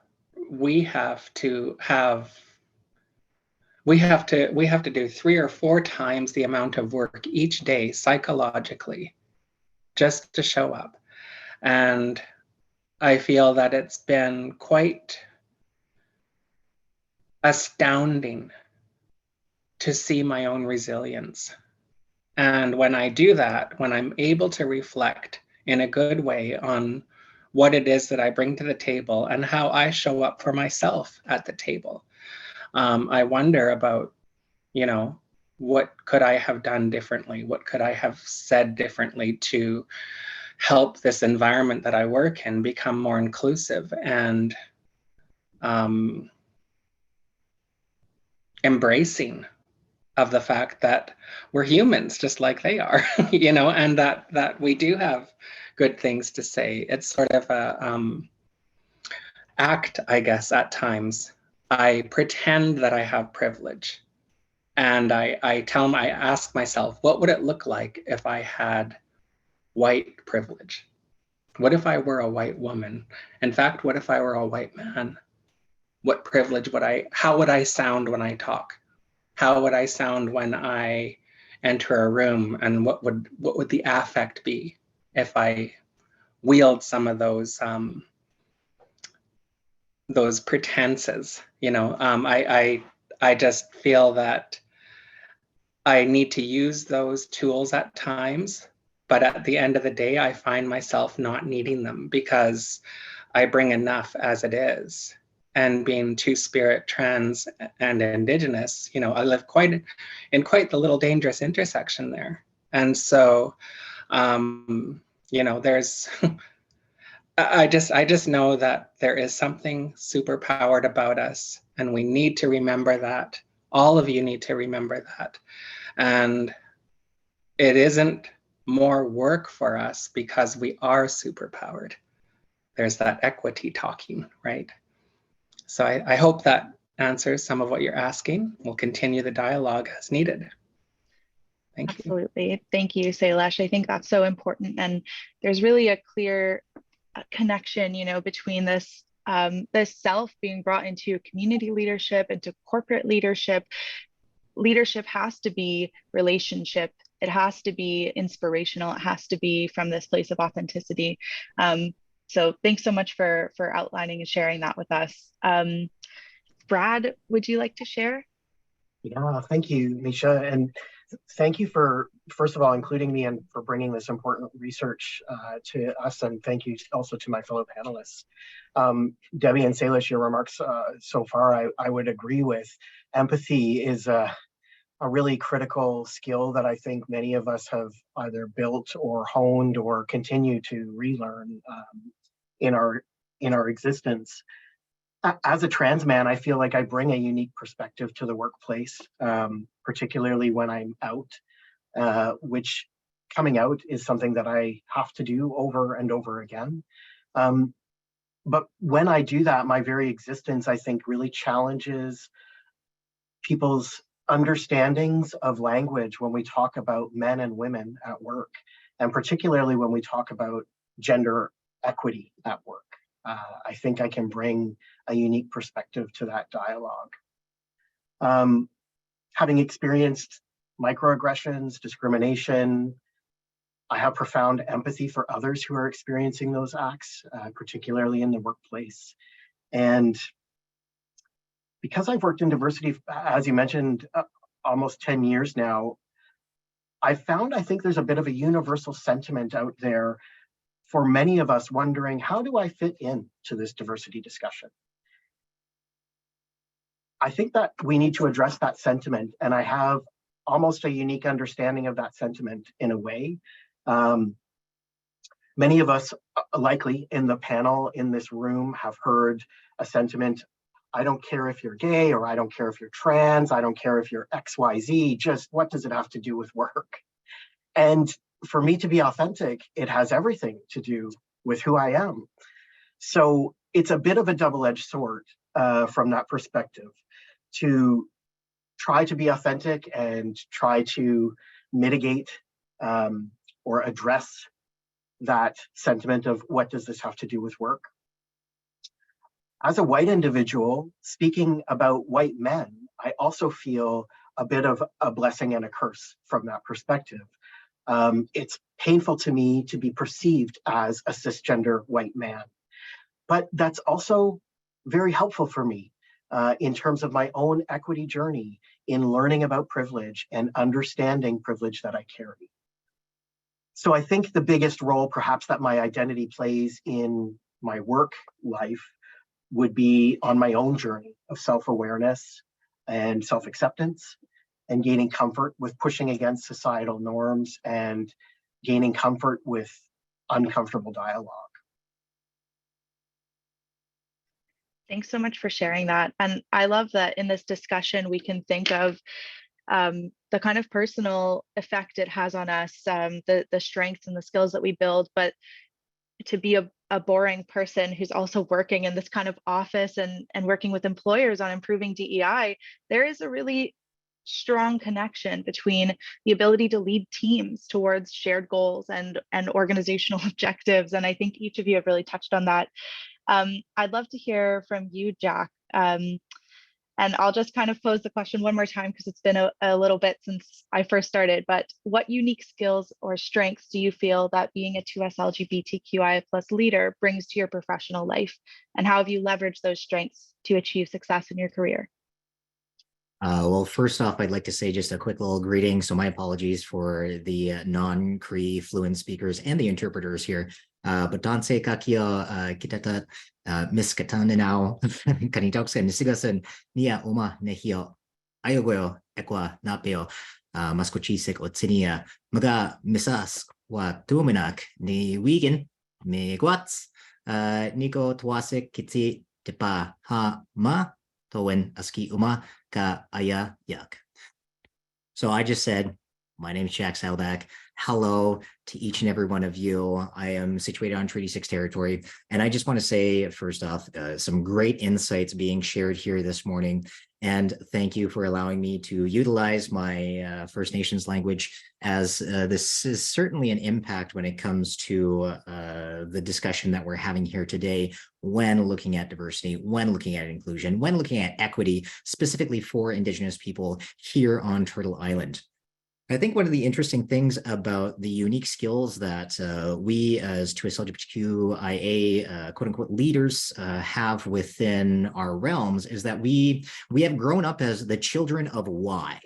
[SPEAKER 3] we have to do 3 or 4 times the amount of work each day psychologically just to show up. And I feel that it's been quite astounding to see my own resilience. And when I do that, when I'm able to reflect in a good way on what it is that I bring to the table and how I show up for myself at the table, I wonder about, what could I have done differently? What could I have said differently to help this environment that I work in become more inclusive and embracing of the fact that we're humans just like they are, and that we do have good things to say. It's sort of a act, I guess, at times. I pretend that I have privilege. And I ask myself, what would it look like if I had white privilege? What if I were a white woman? In fact, what if I were a white man? What privilege how would I sound when I talk? How would I sound when I enter a room? And what would the affect be if I wield some of those pretenses? I just feel that I need to use those tools at times, but at the end of the day, I find myself not needing them because I bring enough as it is. And being two-spirit, trans, and Indigenous, I live in quite the little dangerous intersection there. And so, there's, I just know that there is something super powered about us, and we need to remember that. All of you need to remember that. And it isn't more work for us because we are superpowered. There's that equity talking, right? So I hope that answers some of what you're asking. We'll continue the dialogue as needed. Thank you.
[SPEAKER 4] Absolutely. Thank you, Saylesh. I think that's so important. And there's really a clear connection, between this self being brought into community leadership, into corporate leadership. Leadership has to be relationship. It has to be inspirational. It has to be from this place of authenticity. So thanks so much for outlining and sharing that with us. Brad, would you like to share?
[SPEAKER 6] Yeah, thank you, Misha. And thank you for, first of all, including me and for bringing this important research to us. And thank you also to my fellow panelists. Debbie and Saylesh, your remarks so far, I would agree with. Empathy is a really critical skill that I think many of us have either built or honed or continue to relearn in our existence. As a trans man, I feel like I bring a unique perspective to the workplace, particularly when I'm out, which coming out is something that I have to do over and over again. But when I do that, my very existence, I think, really challenges people's understandings of language when we talk about men and women at work, and particularly when we talk about gender equity at work. I think I can bring a unique perspective to that dialogue. Having experienced microaggressions, discrimination, I have profound empathy for others who are experiencing those acts, particularly in the workplace. And because I've worked in diversity, as you mentioned, almost 10 years now, I think there's a bit of a universal sentiment out there for many of us wondering, how do I fit in to this diversity discussion? I think that we need to address that sentiment, and I have almost a unique understanding of that sentiment in a way. Many of us likely in the panel in this room have heard a sentiment, I don't care if you're gay, or I don't care if you're trans, I don't care if you're XYZ, just what does it have to do with work? And for me to be authentic, it has everything to do with who I am. So it's a bit of a double-edged sword from that perspective, to try to be authentic and try to mitigate or address that sentiment of what does this have to do with work. As a white individual, speaking about white men, I also feel a bit of a blessing and a curse from that perspective. It's painful to me to be perceived as a cisgender white man, but that's also very helpful for me in terms of my own equity journey in learning about privilege and understanding privilege that I carry. So I think the biggest role perhaps that my identity plays in my work life would be on my own journey of self-awareness and self-acceptance, and gaining comfort with pushing against societal norms and gaining comfort with uncomfortable dialogue.
[SPEAKER 4] Thanks so much for sharing that. And I love that in this discussion, we can think of the kind of personal effect it has on us, the strengths and the skills that we build, but to be a boring person who's also working in this kind of office and working with employers on improving DEI, there is a really strong connection between the ability to lead teams towards shared goals and organizational objectives. And I think each of you have really touched on that. I'd love to hear from you, Jack. And I'll just kind of pose the question one more time because it's been a little bit since I first started, but what unique skills or strengths do you feel that being a 2S LGBTQIA+ leader brings to your professional life? And how have you leveraged those strengths to achieve success in your career?
[SPEAKER 7] Well, first off, I'd like to say just a quick little greeting. So my apologies for the non-Cree fluent speakers and the interpreters here. But Danse kakio kitata miskatan now kanitoksen nisigasen nia uma nehio ayogoyo ekwa napeo maskochisik otsinia maga misas wa tuminak ni wigan me guats niko twasik kitsi tipa ha ma towen aski uma ka aya yak. So I just said, my name is Jack Saylesh. Hello to each and every one of you. I am situated on Treaty 6 territory. And I just want to say, first off, some great insights being shared here this morning. And thank you for allowing me to utilize my First Nations language, as this is certainly an impact when it comes to the discussion that we're having here today when looking at diversity, when looking at inclusion, when looking at equity, specifically for Indigenous people here on Turtle Island. I think one of the interesting things about the unique skills that we as 2S LGBTQIA quote unquote leaders have within our realms is that we have grown up as the children of why,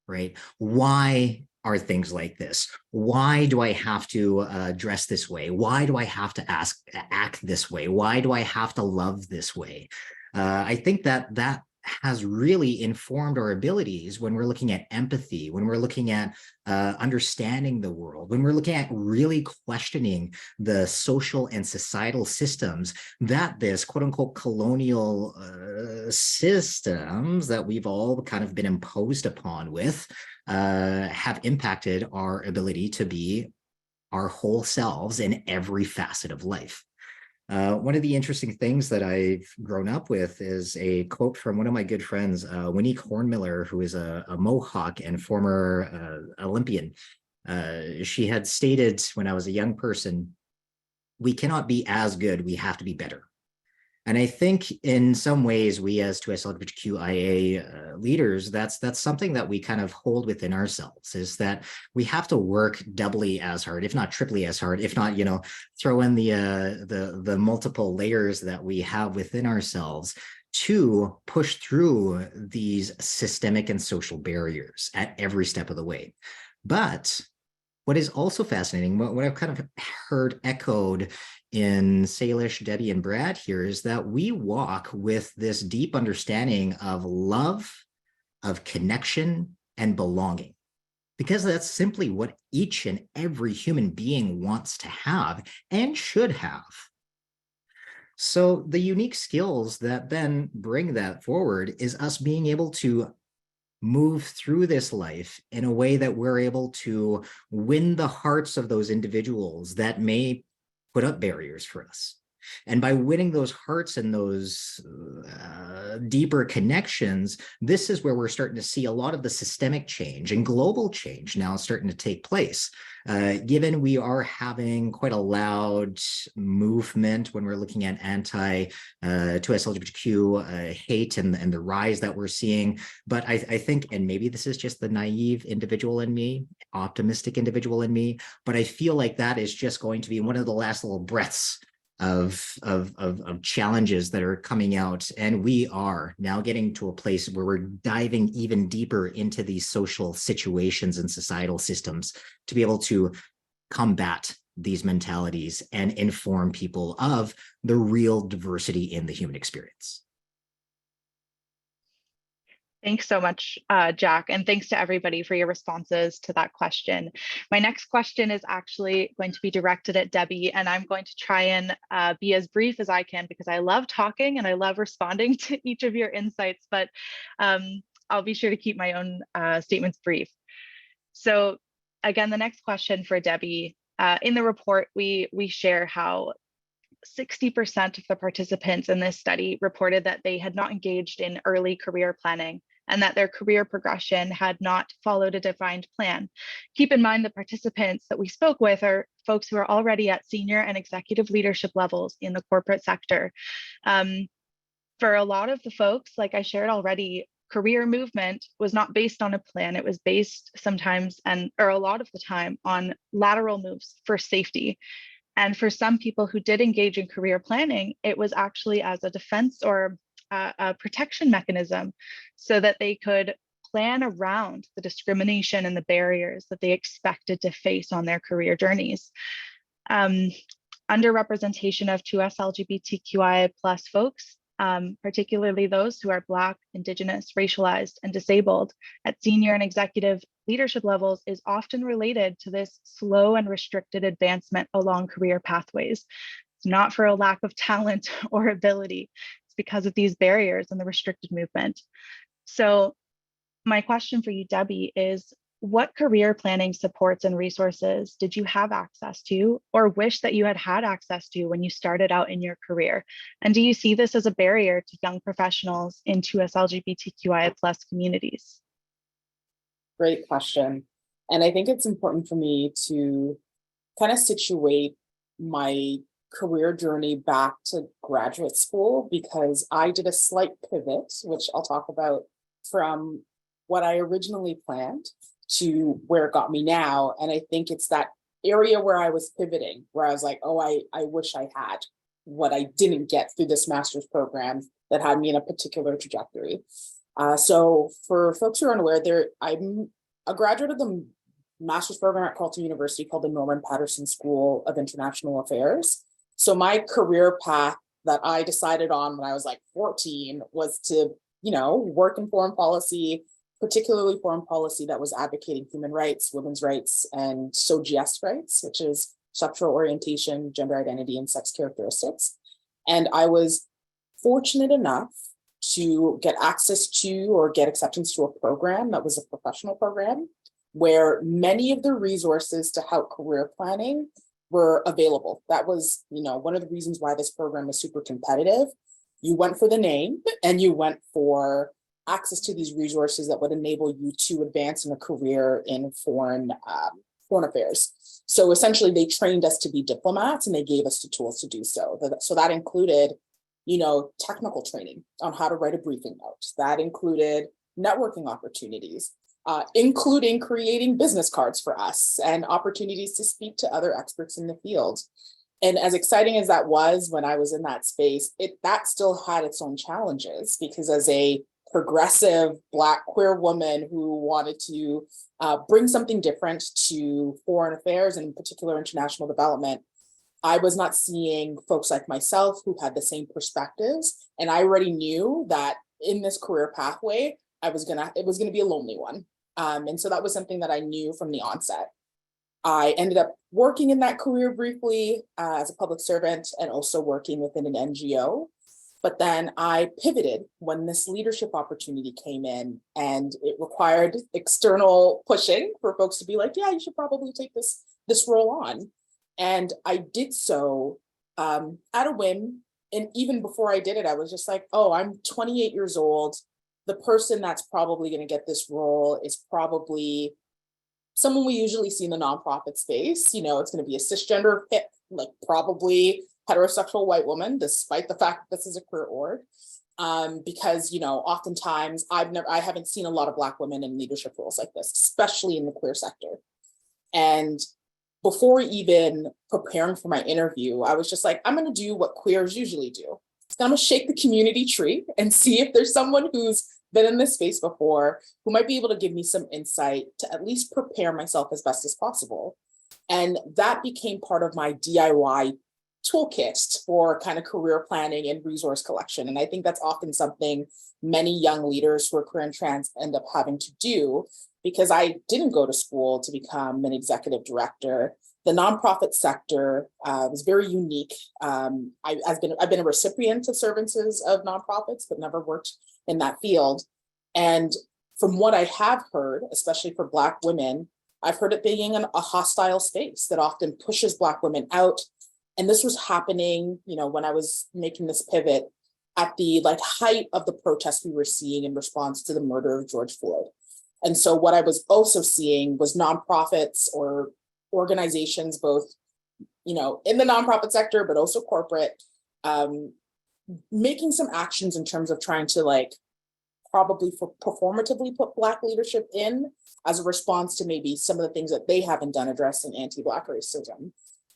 [SPEAKER 7] right? Why are things like this? Why do I have to dress this way? Why do I have to act this way? Why do I have to love this way? I think that has really informed our abilities when we're looking at empathy, when we're looking at understanding the world, when we're looking at really questioning the social and societal systems that this quote unquote colonial systems that we've all kind of been imposed upon with have impacted our ability to be our whole selves in every facet of life. One of the interesting things that I've grown up with is a quote from one of my good friends, Winnie Cornmiller, who is a Mohawk and former Olympian. She had stated when I was a young person, we cannot be as good, we have to be better. And I think in some ways, we as 2S LGBTQIA leaders, that's something that we kind of hold within ourselves, is that we have to work doubly as hard, if not triply as hard, if not, throw in the multiple layers that we have within ourselves to push through these systemic and social barriers at every step of the way. But what is also fascinating, what I've kind of heard echoed in Saylesh, Debbie, and Brad here, is that we walk with this deep understanding of love, of connection, and belonging, because that's simply what each and every human being wants to have and should have. So the unique skills that then bring that forward is us being able to move through this life in a way that we're able to win the hearts of those individuals that may put up barriers for us. And by winning those hearts and those deeper connections, this is where we're starting to see a lot of the systemic change and global change now starting to take place. Given we are having quite a loud movement when we're looking at anti-2S LGBTQ hate and the rise that we're seeing. But I think, and maybe this is just the naive individual in me, optimistic individual in me, but I feel like that is just going to be one of the last little breaths of challenges that are coming out. And we are now getting to a place where we're diving even deeper into these social situations and societal systems to be able to combat these mentalities and inform people of the real diversity in the human experience.
[SPEAKER 4] Thanks so much, Jack, and thanks to everybody for your responses to that question. My next question is actually going to be directed at Debbie, and I'm going to try and be as brief as I can because I love talking and I love responding to each of your insights, but I'll be sure to keep my own statements brief. So again, the next question for Debbie, in the report, we share how 60% of the participants in this study reported that they had not engaged in early career planning and that their career progression had not followed a defined plan. Keep in mind the participants that we spoke with are folks who are already at senior and executive leadership levels in the corporate sector. For a lot of the folks, like I shared already, career movement was not based on a plan. It was based sometimes or a lot of the time on lateral moves for safety. And for some people who did engage in career planning, it was actually as a defense or a protection mechanism so that they could plan around the discrimination and the barriers that they expected to face on their career journeys. Underrepresentation of 2S LGBTQIA+ folks, particularly those who are Black, Indigenous, racialized, and disabled at senior and executive leadership levels is often related to this slow and restricted advancement along career pathways. It's not for a lack of talent or ability, it's because of these barriers and the restricted movement. So my question for you, Debbie, is what career planning supports and resources did you have access to or wish that you had had access to when you started out in your career? And do you see this as a barrier to young professionals in 2S LGBTQIA+ communities?
[SPEAKER 5] Great question. And I think it's important for me to kind of situate my career journey back to graduate school because I did a slight pivot, which I'll talk about, from what I originally planned to where it got me now. And I think it's that area where I was pivoting, where I was like, oh, I wish I had what I didn't get through this master's program that had me in a particular trajectory. So for folks who are unaware, I'm a graduate of the master's program at Carleton University called the Norman Patterson School of International Affairs. So my career path that I decided on when I was like 14 was to, work in foreign policy, particularly foreign policy that was advocating human rights, women's rights, and SOGS rights, which is sexual orientation, gender identity, and sex characteristics. And I was fortunate enough to get access to or get acceptance to a program that was a professional program where many of the resources to help career planning were available. That was, one of the reasons why this program is super competitive. You went for the name and you went for access to these resources that would enable you to advance in a career in foreign affairs. So essentially they trained us to be diplomats and they gave us the tools to do so. So that included, technical training on how to write a briefing note. That included networking opportunities, including creating business cards for us and opportunities to speak to other experts in the field. And as exciting as that was when I was in that space, that still had its own challenges because as a progressive Black queer woman who wanted to bring something different to foreign affairs and in particular international development, I was not seeing folks like myself who had the same perspectives. And I already knew that in this career pathway, it was gonna be a lonely one. And so that was something that I knew from the onset. I ended up working in that career briefly as a public servant and also working within an NGO. But then I pivoted when this leadership opportunity came in and it required external pushing for folks to be like, yeah, you should probably take this role on. And I did so at a whim. And even before I did it, I was just like, oh, I'm 28 years old. The person that's probably going to get this role is probably someone we usually see in the nonprofit space. It's going to be a cisgender, like probably heterosexual white woman, despite the fact that this is a queer org. Because, oftentimes I haven't seen a lot of Black women in leadership roles like this, especially in the queer sector. And before even preparing for my interview, I was just like, I'm going to do what queers usually do. I'm going to shake the community tree and see if there's someone who's been in this space before who might be able to give me some insight to at least prepare myself as best as possible. And that became part of my DIY toolkit for kind of career planning and resource collection. And I think that's often something many young leaders who are queer and trans end up having to do, because I didn't go to school to become an executive director. The nonprofit sector was very unique. I've been a recipient of services of nonprofits, but never worked in that field. And from what I have heard, especially for Black women, I've heard it being a hostile space that often pushes Black women out. And this was happening, when I was making this pivot at the height of the protests we were seeing in response to the murder of George Floyd. And so what I was also seeing was nonprofits or organizations, both, in the nonprofit sector, but also corporate, making some actions in terms of trying to probably performatively put Black leadership in as a response to maybe some of the things that they haven't done addressing anti-Black racism.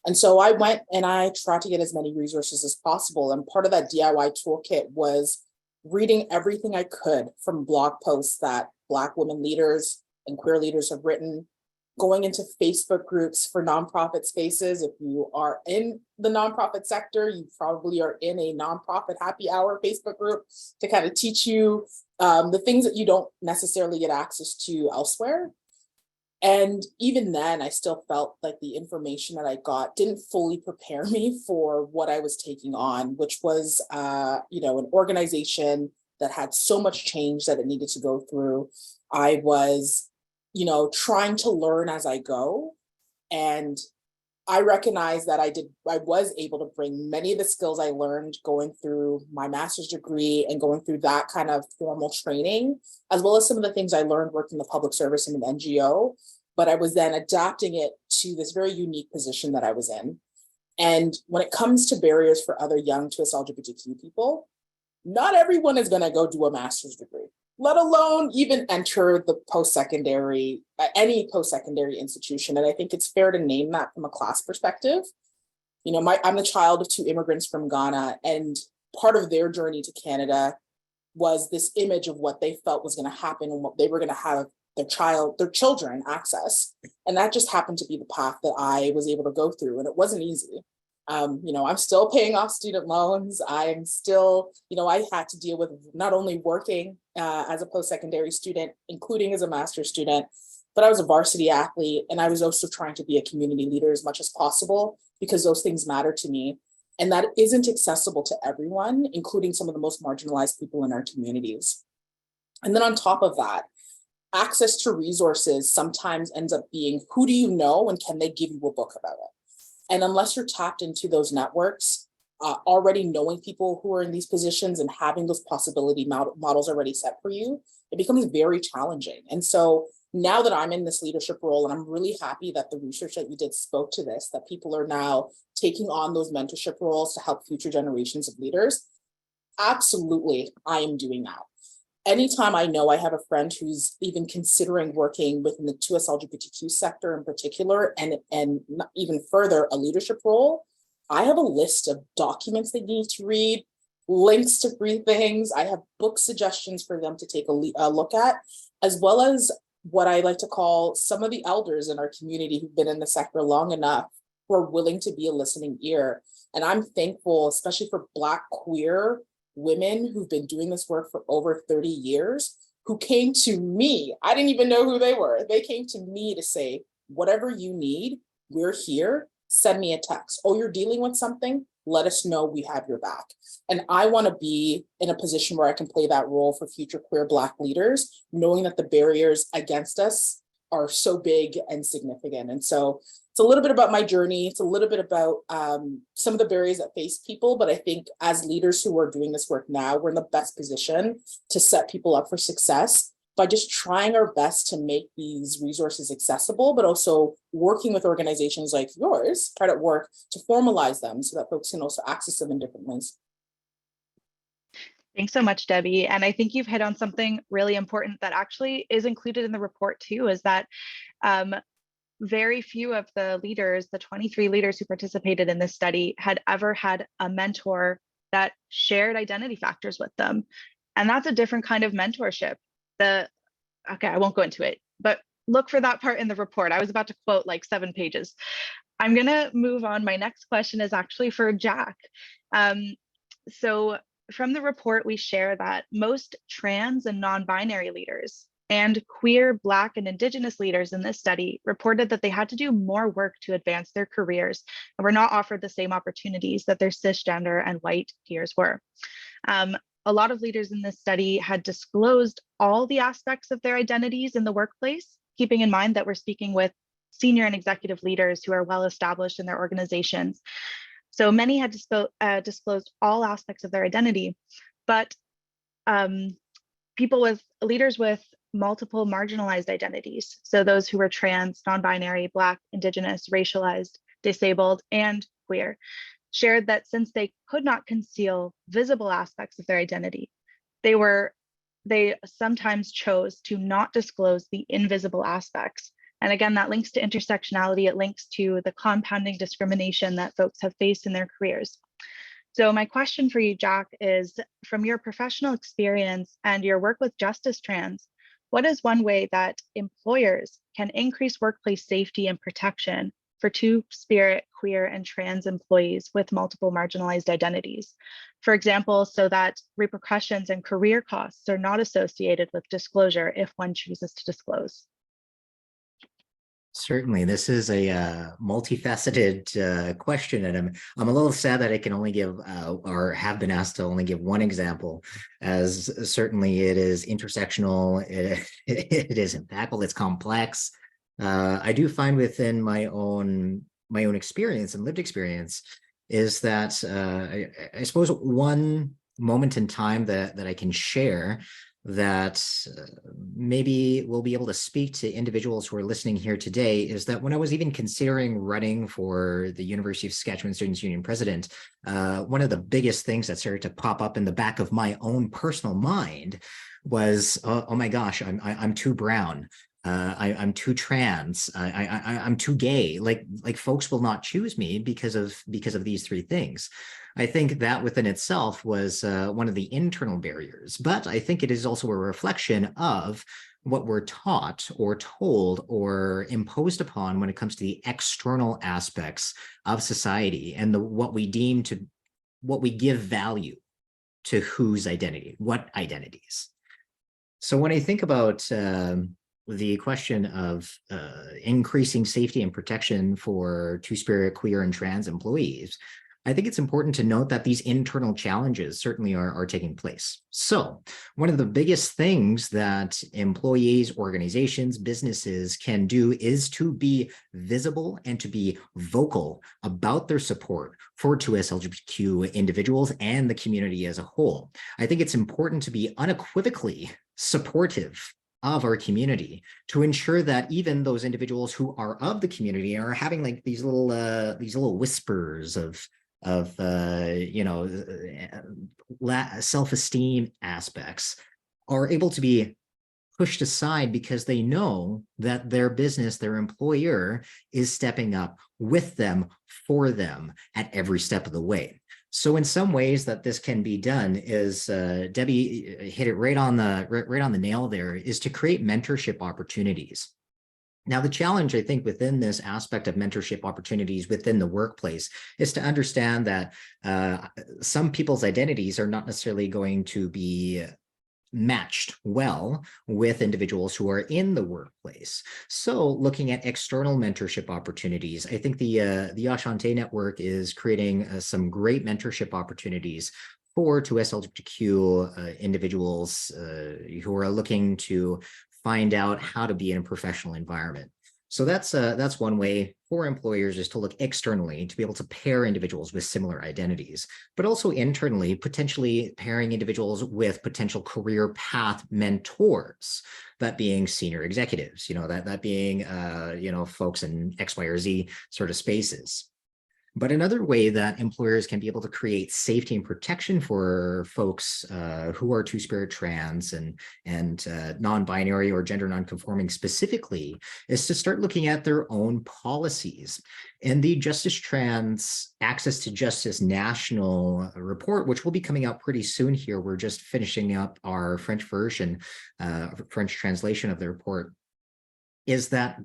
[SPEAKER 5] And so I went and I tried to get as many resources as possible. And part of that DIY toolkit was reading everything I could from blog posts that Black women leaders and queer leaders have written, going into Facebook groups for nonprofit spaces. If you are in the nonprofit sector, you probably are in a nonprofit happy hour Facebook group to kind of teach you the things that you don't necessarily get access to elsewhere. And even then, I still felt like the information that I got didn't fully prepare me for what I was taking on, which was, an organization that had so much change that it needed to go through. I was, trying to learn as I go. And I recognized that I was able to bring many of the skills I learned going through my master's degree and going through that kind of formal training, as well as some of the things I learned working in the public service in an NGO, but I was then adapting it to this very unique position that I was in. And when it comes to barriers for other young cis LGBTQ people, not everyone is going to go do a master's degree, let alone even enter the post-secondary, any post-secondary institution. And I think it's fair to name that from a class perspective. I'm the child of two immigrants from Ghana, and part of their journey to Canada was this image of what they felt was going to happen and what they were going to have their children access. And that just happened to be the path that I was able to go through. And it wasn't easy. I'm still paying off student loans. I'm still, I had to deal with not only working as a post-secondary student, including as a master's student, but I was a varsity athlete. And I was also trying to be a community leader as much as possible, because those things matter to me. And that isn't accessible to everyone, including some of the most marginalized people in our communities. And then on top of that, access to resources sometimes ends up being, who do you know and can they give you a book about it? And unless you're tapped into those networks, already knowing people who are in these positions and having those possibility models already set for you, it becomes very challenging. And so now that I'm in this leadership role, and I'm really happy that the research that you did spoke to this, that people are now taking on those mentorship roles to help future generations of leaders, absolutely, I am doing that. Anytime I know I have a friend who's even considering working within the 2S LGBTQ sector in particular, and even further a leadership role, I have a list of documents they need to read, links to free things. I have book suggestions for them to take a look at, as well as what I like to call some of the elders in our community who've been in the sector long enough who are willing to be a listening ear. And I'm thankful, especially for Black queer women who've been doing this work for over 30 years, who came to me. I didn't even know who they were. They came to me to say, whatever you need, we're here. Send me a text. Oh, you're dealing with something? Let us know, we have your back. And I want to be in a position where I can play that role for future queer Black leaders, knowing that the barriers against us are so big and significant. And so it's a little bit about my journey. It's a little bit about some of the barriers that face people. But I think as leaders who are doing this work now, we're in the best position to set people up for success by just trying our best to make these resources accessible, but also working with organizations like yours, Pride at Work, to formalize them so that folks can also access them in different ways.
[SPEAKER 4] Thanks so much, Debbie. And I think you've hit on something really important that actually is included in the report too, is that very few of the leaders, the 23 leaders who participated in this study, had ever had a mentor that shared identity factors with them. And that's a different kind of mentorship. Okay, I won't go into it, but look for that part in the report. I was about to quote like 7 pages. I'm going to move on. My next question is actually for Jack. So from the report, we share that most trans and non-binary leaders and queer, Black, and Indigenous leaders in this study reported that they had to do more work to advance their careers and were not offered the same opportunities that their cisgender and white peers were. A lot of leaders in this study had disclosed all the aspects of their identities in the workplace, keeping in mind that we're speaking with senior and executive leaders who are well established in their organizations. So many had disclosed all aspects of their identity, but leaders with multiple marginalized identities, so those who were trans, non-binary, Black, Indigenous, racialized, disabled, and queer, shared that since they could not conceal visible aspects of their identity, they sometimes chose to not disclose the invisible aspects. And again, that links to intersectionality. It links to the compounding discrimination that folks have faced in their careers. So my question for you, Jack, is from your professional experience and your work with Justice Trans, what is one way that employers can increase workplace safety and protection for two-spirit, queer, and trans employees with multiple marginalized identities? For example, so that repercussions and career costs are not associated with disclosure if one chooses to disclose.
[SPEAKER 7] Certainly, this is a multifaceted question, and I'm a little sad that I can only give or have been asked to only give one example, as certainly it is intersectional, it is impactful, it's complex. I do find within my own experience and lived experience is that I suppose one moment in time that I can share that maybe we'll be able to speak to individuals who are listening here today is that when I was even considering running for the University of Saskatchewan Students' Union president, one of the biggest things that started to pop up in the back of my own personal mind was, oh my gosh, I'm too brown. I'm too trans. I'm too gay. Like folks will not choose me because of these three things. I think that within itself was one of the internal barriers, but I think it is also a reflection of what we're taught or told or imposed upon when it comes to the external aspects of society and what we give value to whose identity, what identities. So when I think about the question of increasing safety and protection for two-spirit, queer, and trans employees, I think it's important to note that these internal challenges certainly are taking place. So one of the biggest things that employees, organizations, businesses can do is to be visible and to be vocal about their support for 2S LGBTQ individuals and the community as a whole. I think it's important to be unequivocally supportive of our community to ensure that even those individuals who are of the community are having like these little whispers of self-esteem aspects are able to be pushed aside because they know that their business, their employer, is stepping up with them, for them at every step of the way. So in some ways that this can be done is, Debbie hit it right on the nail there, is to create mentorship opportunities. Now, the challenge, I think, within this aspect of mentorship opportunities within the workplace is to understand that some people's identities are not necessarily going to be matched well with individuals who are in the workplace. So looking at external mentorship opportunities, I think the Ashante Network is creating some great mentorship opportunities for 2S LGBTQ individuals who are looking to find out how to be in a professional environment. So that's one way for employers, is to look externally to be able to pair individuals with similar identities, but also internally, potentially pairing individuals with potential career path mentors, that being senior executives, that being, folks in X, Y, or Z sort of spaces. But another way that employers can be able to create safety and protection for folks who are two-spirit, trans, and non-binary or gender non-conforming specifically, is to start looking at their own policies. And the Justice Trans Access to Justice National Report, which will be coming out pretty soon here, we're just finishing up our French version, French translation of the report, is that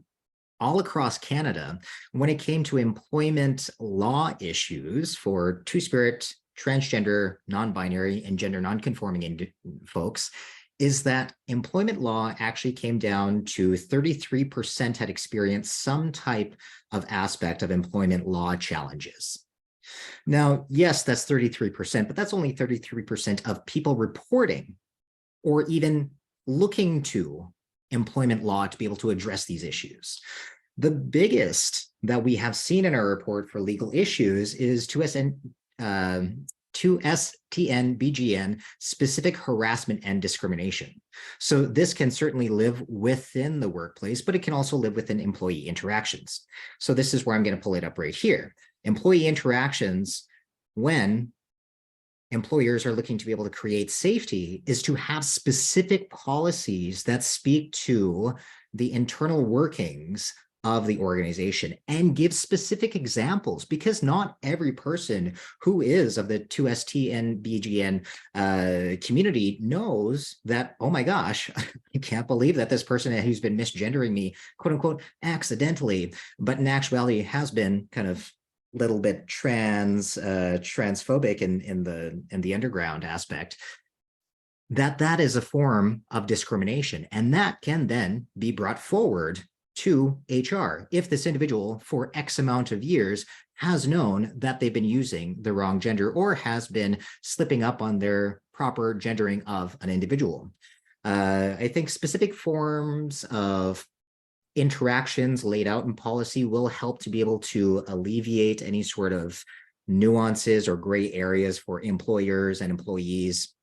[SPEAKER 7] all across Canada, when it came to employment law issues for two-spirit, transgender, non-binary, and gender non-conforming folks, is that employment law actually came down to 33% had experienced some type of aspect of employment law challenges. Now, yes, that's 33%, but that's only 33% of people reporting or even looking to employment law to be able to address these issues. The biggest that we have seen in our report for legal issues is 2STN-BGN, specific harassment and discrimination. So this can certainly live within the workplace, but it can also live within employee interactions. So this is where I'm going to pull it up right here. Employee interactions, when employers are looking to be able to create safety, is to have specific policies that speak to the internal workings of the organization and give specific examples, because not every person who is of the 2ST and BGN community knows that, oh my gosh, I can't believe that this person who's been misgendering me, quote unquote, accidentally, but in actuality has been kind of little bit transphobic in the underground aspect, that is a form of discrimination, and that can then be brought forward to HR if this individual for X amount of years has known that they've been using the wrong gender or has been slipping up on their proper gendering of an individual. I think specific forms of interactions laid out in policy will help to be able to alleviate any sort of nuances or gray areas for employers and employees.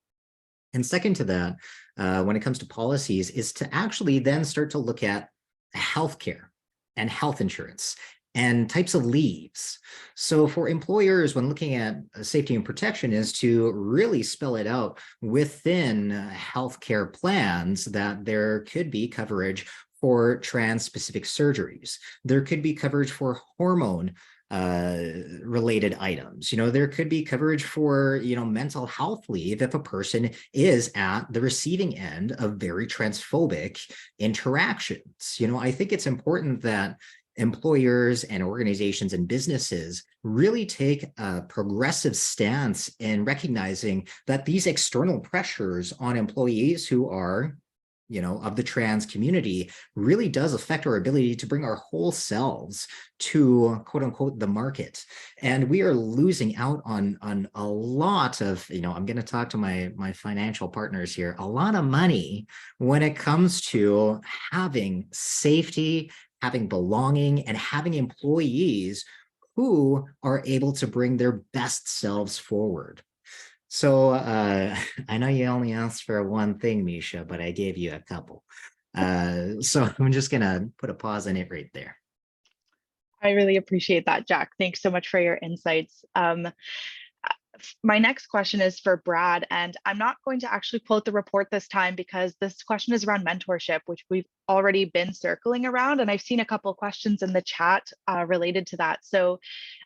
[SPEAKER 7] And second to that, when it comes to policies, is to actually then start to look at healthcare and health insurance and types of leaves. So for employers, when looking at safety and protection, is to really spell it out within healthcare plans that there could be coverage for trans-specific surgeries. There could be coverage for hormone related items. There could be coverage for, mental health leave if a person is at the receiving end of very transphobic interactions. I think it's important that employers and organizations and businesses really take a progressive stance in recognizing that these external pressures on employees who are of the trans community really does affect our ability to bring our whole selves to, quote unquote, the market. And we are losing out on a lot of, I'm going to talk to my financial partners here, a lot of money when it comes to having safety, having belonging, and having employees who are able to bring their best selves forward. So I know you only asked for one thing, Misha, but I gave you a couple. So I'm just going to put a pause on it right there.
[SPEAKER 4] I really appreciate that, Jack. Thanks so much for your insights. My next question is for Brad, and I'm not going to actually quote the report this time because this question is around mentorship, which we've already been circling around, and I've seen a couple of questions in the chat related to that. So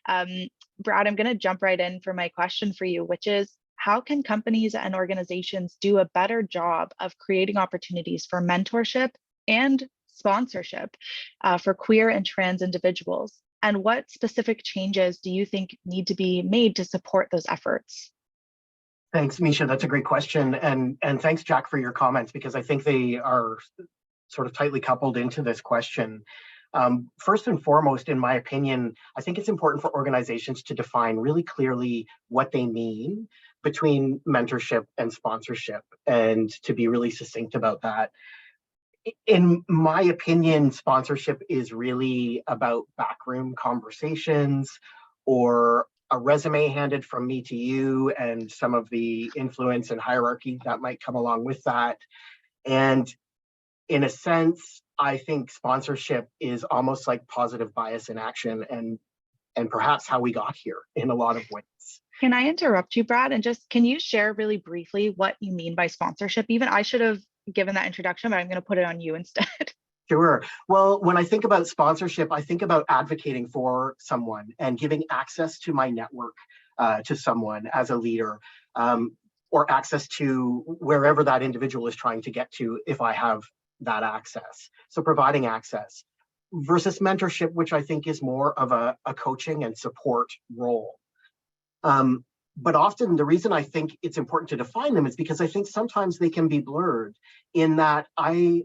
[SPEAKER 4] Brad, I'm going to jump right in for my question for you, which is, how can companies and organizations do a better job of creating opportunities for mentorship and sponsorship for queer and trans individuals? And what specific changes do you think need to be made to support those efforts?
[SPEAKER 6] Thanks, Misha. That's a great question. And thanks, Jack, for your comments, because I think they are sort of tightly coupled into this question. First and foremost, in my opinion, I think it's important for organizations to define really clearly what they mean between mentorship and sponsorship, and to be really succinct about that. In my opinion, sponsorship is really about backroom conversations or a resume handed from me to you and some of the influence and hierarchy that might come along with that. And in a sense, I think sponsorship is almost like positive bias in action, and perhaps how we got here in a lot of ways.
[SPEAKER 4] Can I interrupt you, Brad? And just, can you share really briefly what you mean by sponsorship? Even I should have given that introduction, but I'm going to put it on you instead.
[SPEAKER 6] Sure. Well, when I think about sponsorship, I think about advocating for someone and giving access to my network to someone as a leader, or access to wherever that individual is trying to get to if I have that access. So providing access. versus mentorship, which I think is more of a coaching and support role. But often the reason I think it's important to define them is because I think sometimes they can be blurred, in that I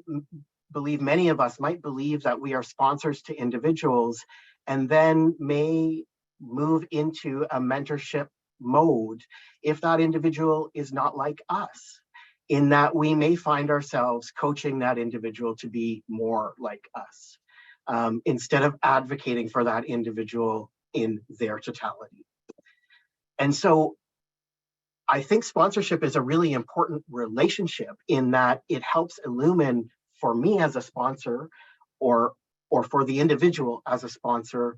[SPEAKER 6] believe many of us might believe that we are sponsors to individuals and then may move into a mentorship mode if that individual is not like us, in that we may find ourselves coaching that individual to be more like us, instead of advocating for that individual in their totality. And so I think sponsorship is a really important relationship, in that it helps illumine, for me as a sponsor, or for the individual as a sponsor,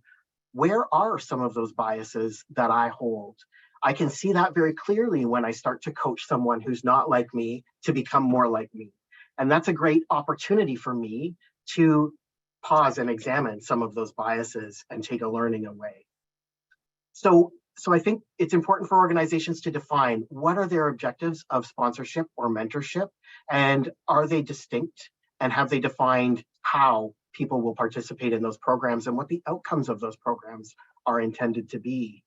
[SPEAKER 6] where are some of those biases that I hold? I can see that very clearly when I start to coach someone who's not like me to become more like me. And that's a great opportunity for me to pause and examine some of those biases and take a learning away. So I think it's important for organizations to define what are their objectives of sponsorship or mentorship, and are they distinct, and have they defined how people will participate in those programs and what the outcomes of those programs are intended to be.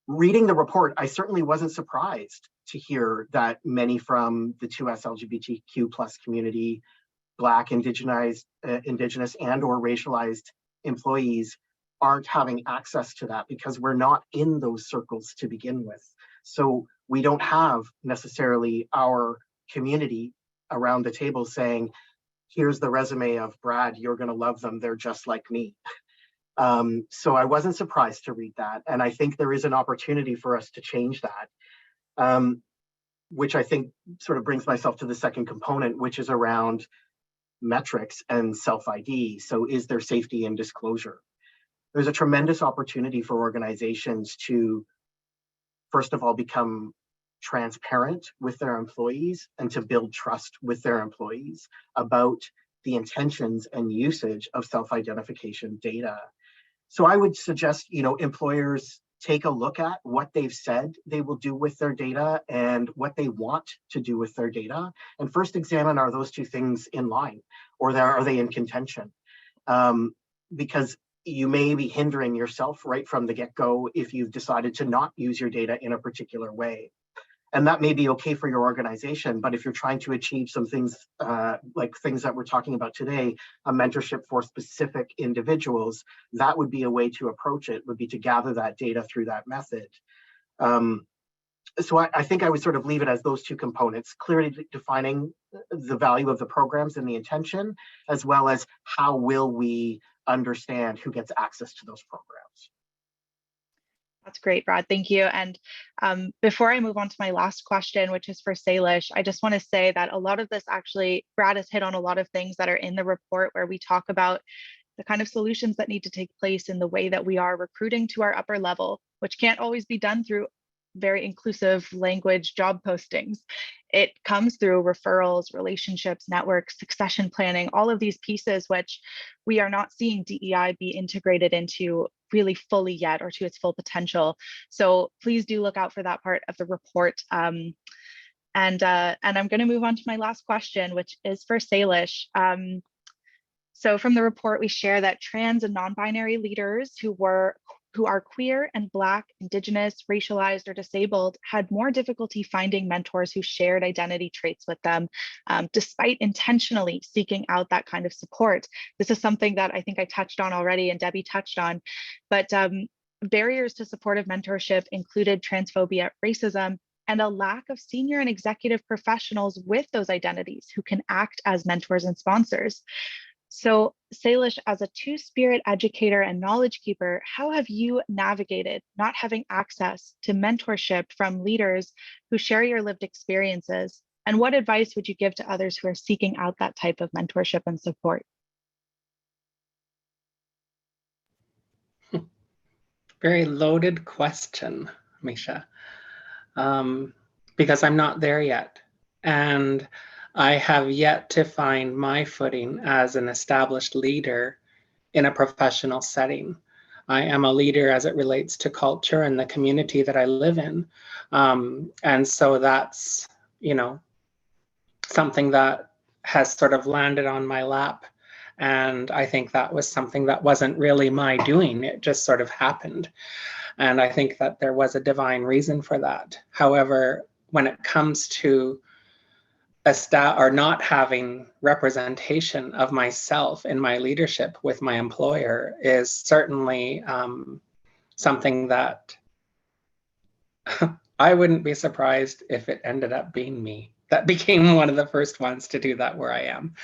[SPEAKER 6] Reading the report, I certainly wasn't surprised to hear that many from the 2S LGBTQ plus community, Black, Indigenous and or racialized employees aren't having access to that, because we're not in those circles to begin with. So we don't have necessarily our community around the table saying, here's the resume of Brad, you're going to love them, they're just like me. So I wasn't surprised to read that. And I think there is an opportunity for us to change that, which I think sort of brings myself to the second component, which is around metrics and self-ID. So is there safety and disclosure? There's a tremendous opportunity for organizations to, first of all, become transparent with their employees and to build trust with their employees about the intentions and usage of self-identification data. So I would suggest, employers take a look at what they've said they will do with their data and what they want to do with their data. And first examine, are those two things in line, or are they in contention? Because you may be hindering yourself right from the get-go if you've decided to not use your data in a particular way. And that may be okay for your organization, but if you're trying to achieve some things like things that we're talking about today, a mentorship for specific individuals, that would be a way to approach it, would be to gather that data through that method. So I think I would sort of leave it as those two components, clearly defining the value of the programs and the intention, as well as how will we understand who gets access to those programs.
[SPEAKER 4] That's great, Brad. Thank you. And before I move on to my last question, which is for Saylesh, I just want to say that a lot of this actually, Brad has hit on a lot of things that are in the report where we talk about the kind of solutions that need to take place in the way that we are recruiting to our upper level, which can't always be done through very inclusive language job postings. It comes through referrals, relationships, networks, succession planning, all of these pieces, which we are not seeing DEI be integrated into really fully yet, or to its full potential. So please do look out for that part of the report. And I'm going to move on to my last question, which is for Saylesh. So from the report, we share that trans and non-binary leaders who are queer and Black, Indigenous, racialized, or disabled had more difficulty finding mentors who shared identity traits with them, despite intentionally seeking out that kind of support. This is something that I think I touched on already and Debbie touched on, but barriers to supportive mentorship included transphobia, racism, and a lack of senior and executive professionals with those identities who can act as mentors and sponsors. So Saylesh, as a two-spirit educator and knowledge keeper, how have you navigated not having access to mentorship from leaders who share your lived experiences? And what advice would you give to others who are seeking out that type of mentorship and support?
[SPEAKER 3] Very loaded question, Misha, because I'm not there yet. And I have yet to find my footing as an established leader in a professional setting. I am a leader as it relates to culture and the community that I live in. And so that's, something that has sort of landed on my lap And I think that was something that wasn't really my doing. It just sort of happened. And I think that there was a divine reason for that. However, when it comes to not having representation of myself in my leadership with my employer is certainly something that I wouldn't be surprised if it ended up being me that became one of the first ones to do that where I am.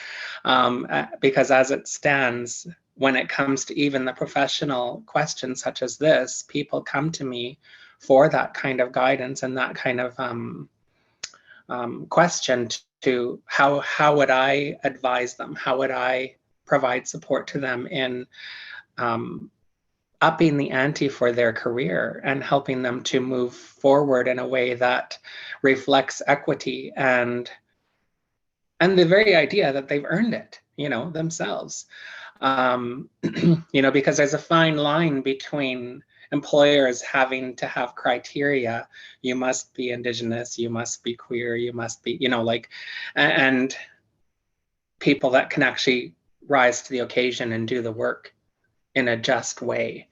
[SPEAKER 3] Because as it stands, when it comes to even the professional questions such as this, people come to me for that kind of guidance and that kind of question to how would I advise them? How would I provide support to them in upping the ante for their career and helping them to move forward in a way that reflects equity and the very idea that they've earned it, themselves. Because there's a fine line between employers having to have criteria. You must be Indigenous, you must be queer, you must be, and people that can actually rise to the occasion and do the work in a just way.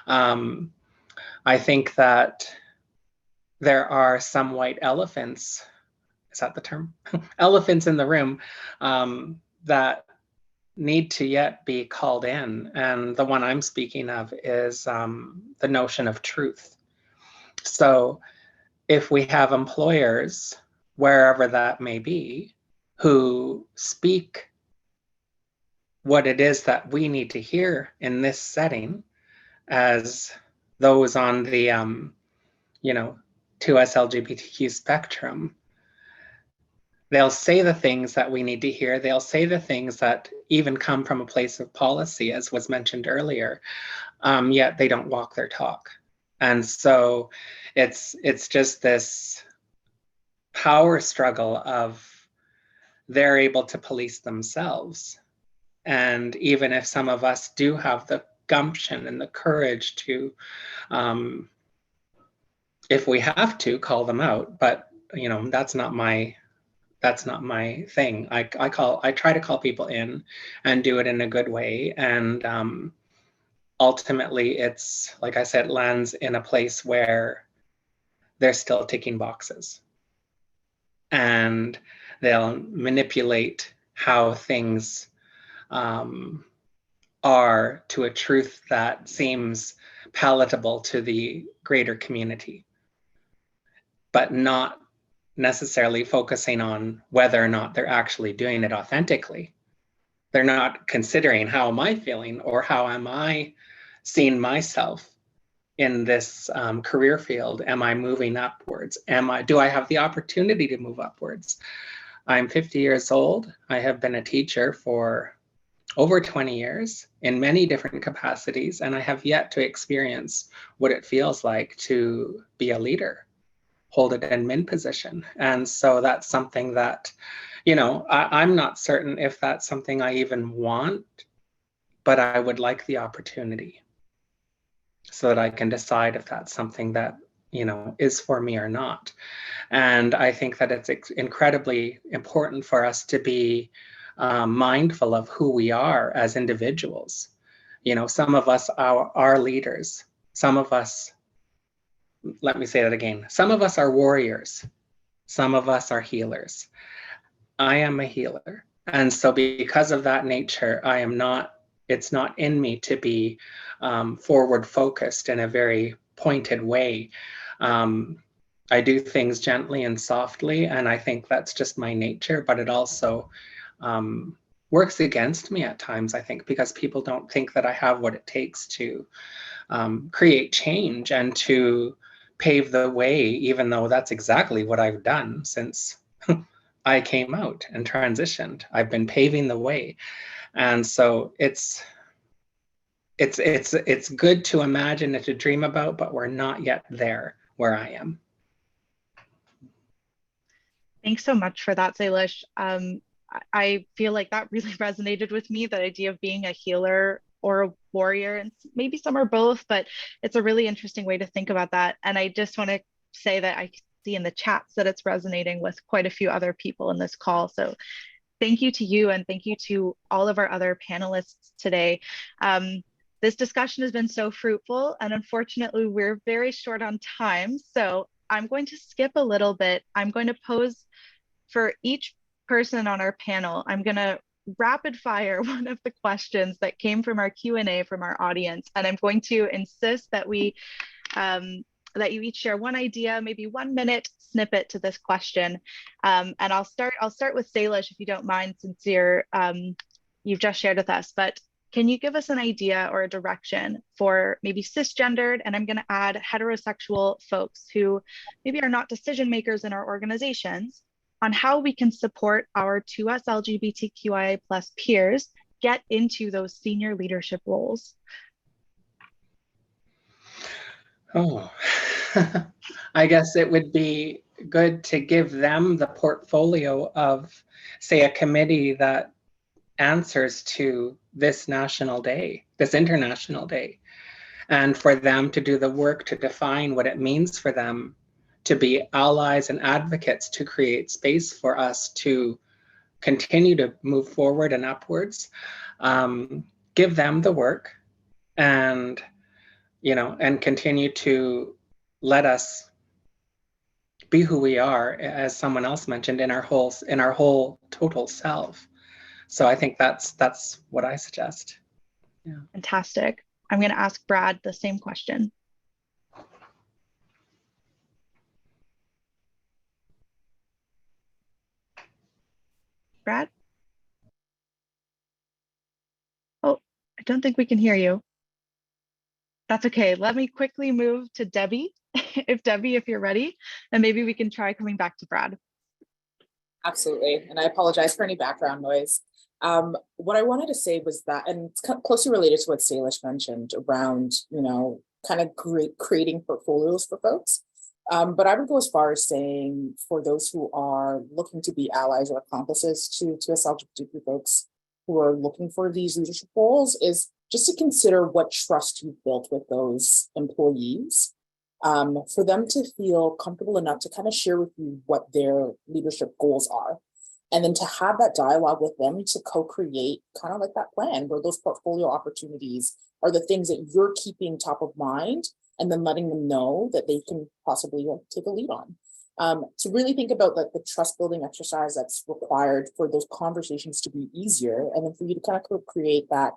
[SPEAKER 3] I think that there are some white elephants, is that the term? Elephants in the room that need to yet be called in. And the one I'm speaking of is the notion of truth. So if we have employers, wherever that may be, who speak what it is that we need to hear in this setting as those on the, 2S LGBTQ spectrum, they'll say the things that we need to hear. They'll say the things that even come from a place of policy, as was mentioned earlier, yet they don't walk their talk. And so it's just this power struggle of they're able to police themselves. And even if some of us do have the gumption and the courage to, if we have to, call them out, but that's not my thing. I try to call people in and do it in a good way. And ultimately it's, like I said, lands in a place where they're still ticking boxes. And they'll manipulate how things are to a truth that seems palatable to the greater community, but not necessarily focusing on whether or not they're actually doing it authentically. They're not considering how am I feeling or how am I seeing myself in this career field. Am I moving upwards? Do I have the opportunity to move upwards? I'm 50 years old. I have been a teacher for over 20 years in many different capacities, and I have yet to experience what it feels like to be a leader, hold an admin position. And so that's something that, I'm not certain if that's something I even want, but I would like the opportunity so that I can decide if that's something that, is for me or not. And I think that it's incredibly important for us to be mindful of who we are as individuals. Some of us are leaders. Some of us, let me say that again. Some of us are warriors. Some of us are healers. I am a healer. And so because of that nature, it's not in me to be forward focused in a very pointed way. I do things gently and softly, and I think that's just my nature, but it also works against me at times, I think, because people don't think that I have what it takes to create change and to pave the way, even though that's exactly what I've done since I came out and transitioned. I've been paving the way. And so it's good to imagine and to dream about, but we're not yet there where I am.
[SPEAKER 4] Thanks so much for that, Saylesh. I feel like that really resonated with me, that idea of being a healer or a warrior, and maybe some are both, but it's a really interesting way to think about that. And I just want to say that I see in the chats that it's resonating with quite a few other people in this call. So thank you to you, and thank you to all of our other panelists today. This discussion has been so fruitful, and unfortunately we're very short on time. So I'm going to skip a little bit. I'm going to pose for each person on our panel, I'm going to rapid fire one of the questions that came from our Q&A from our audience. And I'm going to insist that that you each share one idea, maybe 1 minute snippet to this question. And I'll start with Saylesh, if you don't mind, since you've just shared with us. But can you give us an idea or a direction for maybe cisgendered, and I'm going to add heterosexual folks who maybe are not decision makers in our organizations, on how we can support our 2S LGBTQIA+ peers get into those senior leadership roles?
[SPEAKER 3] Oh, I guess it would be good to give them the portfolio of, say, a committee that answers to this national day, this international day, and for them to do the work to define what it means for them to be allies and advocates, to create space for us to continue to move forward and upwards. Give them the work, and and continue to let us be who we are, as someone else mentioned, in our whole total self. So I think that's what I suggest. Yeah.
[SPEAKER 4] Fantastic. I'm going to ask Brad the same question. Brad? Oh, I don't think we can hear you. That's okay. Let me quickly move to Debbie. If you're ready, and maybe we can try coming back to Brad.
[SPEAKER 5] Absolutely. And I apologize for any background noise. What I wanted to say was that, and it's closely related to what Saylesh mentioned around, kind of creating portfolios for folks. But I would go as far as saying, for those who are looking to be allies or accomplices to us LGBT folks who are looking for these leadership roles, is just to consider what trust you've built with those employees, for them to feel comfortable enough to kind of share with you what their leadership goals are. And then to have that dialogue with them to co-create kind of like that plan where those portfolio opportunities are the things that you're keeping top of mind, and then letting them know that they can possibly take a lead on. To really think about the trust building exercise that's required for those conversations to be easier, and then for you to kind of create that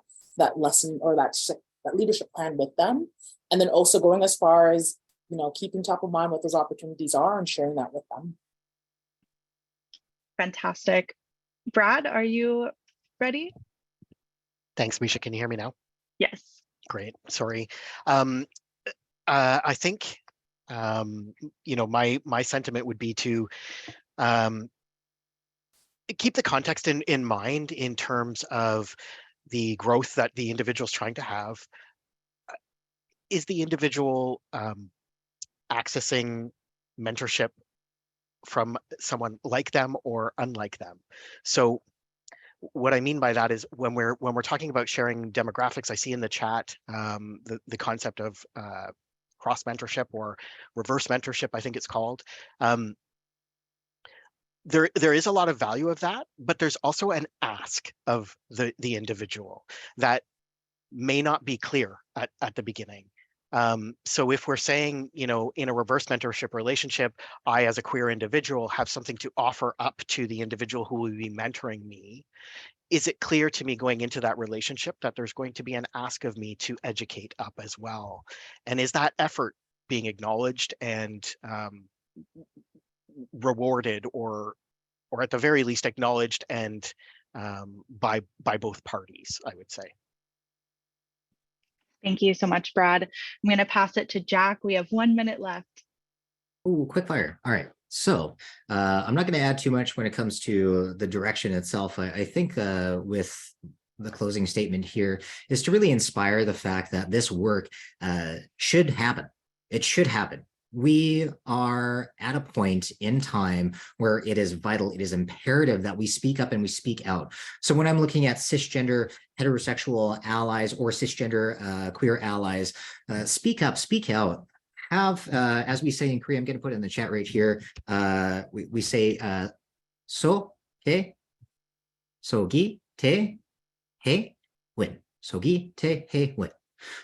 [SPEAKER 5] lesson or that leadership plan with them. And then also going as far as, keeping top of mind what those opportunities are and sharing that with them.
[SPEAKER 4] Fantastic. Brad, are you ready?
[SPEAKER 8] Thanks, Misha. Can you hear me now?
[SPEAKER 4] Yes.
[SPEAKER 8] Great. Sorry. I think, my sentiment would be to keep the context in mind in terms of the growth that the individual's trying to have. Is the individual accessing mentorship from someone like them or unlike them? So what I mean by that is when we're talking about sharing demographics, I see in the chat the concept of cross mentorship or reverse mentorship, I think it's called. There is a lot of value of that, but there's also an ask of the individual that may not be clear at the beginning. So if we're saying, in a reverse mentorship relationship, I as a queer individual have something to offer up to the individual who will be mentoring me, is it clear to me going into that relationship that there's going to be an ask of me to educate up as well? And is that effort being acknowledged and rewarded, or at the very least acknowledged and by both parties, I would say.
[SPEAKER 4] Thank you so much, Brad. I'm going to pass it to Jack. We have 1 minute left.
[SPEAKER 7] Ooh, quick fire. All right. So I'm not going to add too much when it comes to the direction itself. I think with the closing statement here is to really inspire the fact that this work should happen. It should happen. We are at a point in time where it is vital, it is imperative that we speak up and we speak out. So when I'm looking at cisgender heterosexual allies or cisgender queer allies, speak up, speak out. Have, as we say in Korea, I'm going to put it in the chat right here, we say, so, okay, Sogi te he win. Sogi te he win.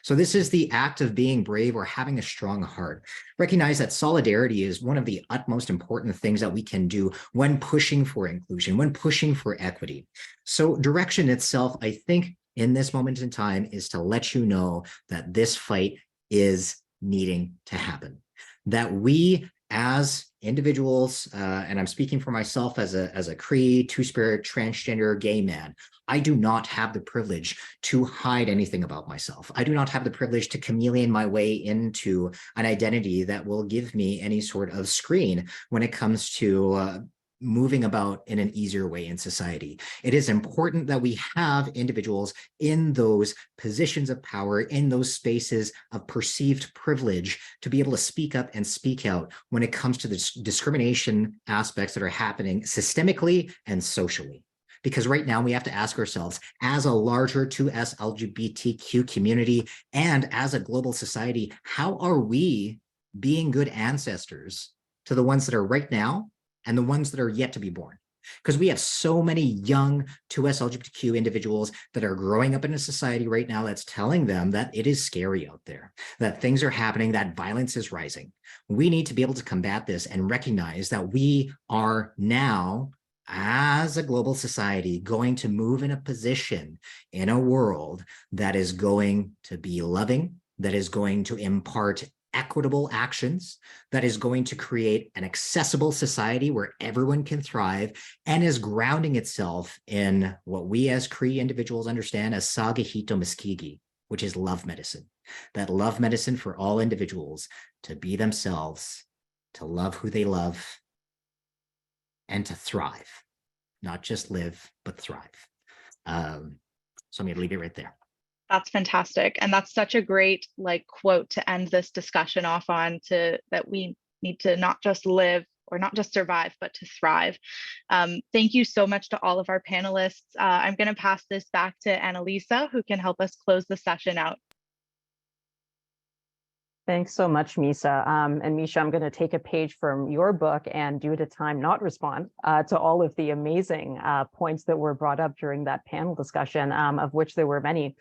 [SPEAKER 7] So this is the act of being brave or having a strong heart. Recognize that solidarity is one of the utmost important things that we can do when pushing for inclusion, when pushing for equity. So direction itself, I think in this moment in time, is to let you know that this fight is needing to happen. That we as individuals, and I'm speaking for myself as a Cree, two-spirit, transgender, gay man, I do not have the privilege to hide anything about myself. I do not have the privilege to chameleon my way into an identity that will give me any sort of screen when it comes to moving about in an easier way in society. It is important that we have individuals in those positions of power, in those spaces of perceived privilege, to be able to speak up and speak out when it comes to the discrimination aspects that are happening systemically and socially. Because right now we have to ask ourselves, as a larger 2S LGBTQ community and as a global society, how are we being good ancestors to the ones that are right now and the ones that are yet to be born? Because we have so many young 2S LGBTQ individuals that are growing up in a society right now that's telling them that it is scary out there, that things are happening, that violence is rising. We need to be able to combat this and recognize that we are now, as a global society, going to move in a position in a world that is going to be loving, that is going to impart equitable actions, that is going to create an accessible society where everyone can thrive, and is grounding itself in what we as Cree individuals understand as Sagahito Muskegi, which is love medicine. That love medicine for all individuals to be themselves, to love who they love, and to thrive. Not just live, but thrive. So I'm going to leave it right there.
[SPEAKER 4] That's fantastic. And that's such a great quote to end this discussion off on, that we need to not just live or not just survive, but to thrive. Thank you so much to all of our panelists. I'm going to pass this back to Annalisa, who can help us close the session out.
[SPEAKER 1] Thanks so much, Misha. And Misha, I'm going to take a page from your book and, due to time, not respond to all of the amazing points that were brought up during that panel discussion, of which there were many.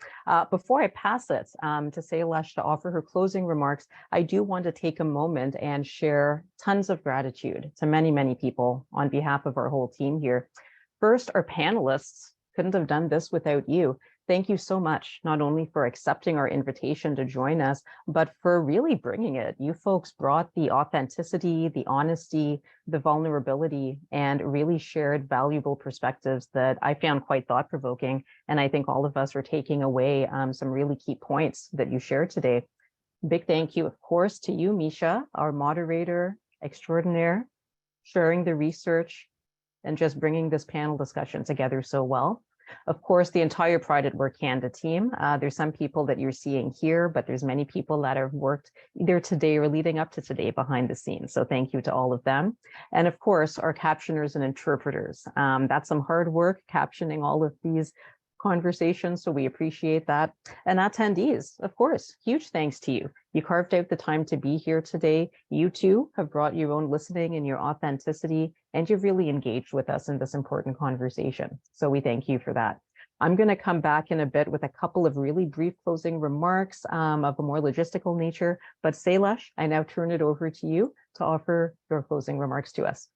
[SPEAKER 1] Before I pass it to Saylesh to offer her closing remarks, I do want to take a moment and share tons of gratitude to many, many people on behalf of our whole team here. First, our panelists. Couldn't have done this without you. Thank you so much, not only for accepting our invitation to join us, but for really bringing it. You folks brought the authenticity, the honesty, the vulnerability, and really shared valuable perspectives that I found quite thought-provoking. And I think all of us are taking away some really key points that you shared today. Big thank you, of course, to you, Misha, our moderator extraordinaire, sharing the research and just bringing this panel discussion together so well. Of course, the entire Pride at Work Canada team. There's some people that you're seeing here, but there's many people that have worked either today or leading up to today behind the scenes. So thank you to all of them. And of course, our captioners and interpreters. That's some hard work captioning all of these conversations, so we appreciate that. And attendees, of course, huge thanks to you. You carved out the time to be here today. You too have brought your own listening and your authenticity, and you've really engaged with us in this important conversation. So we thank you for that. I'm going to come back in a bit with a couple of really brief closing remarks of a more logistical nature. But Saylesh, I now turn it over to you to offer your closing remarks to us.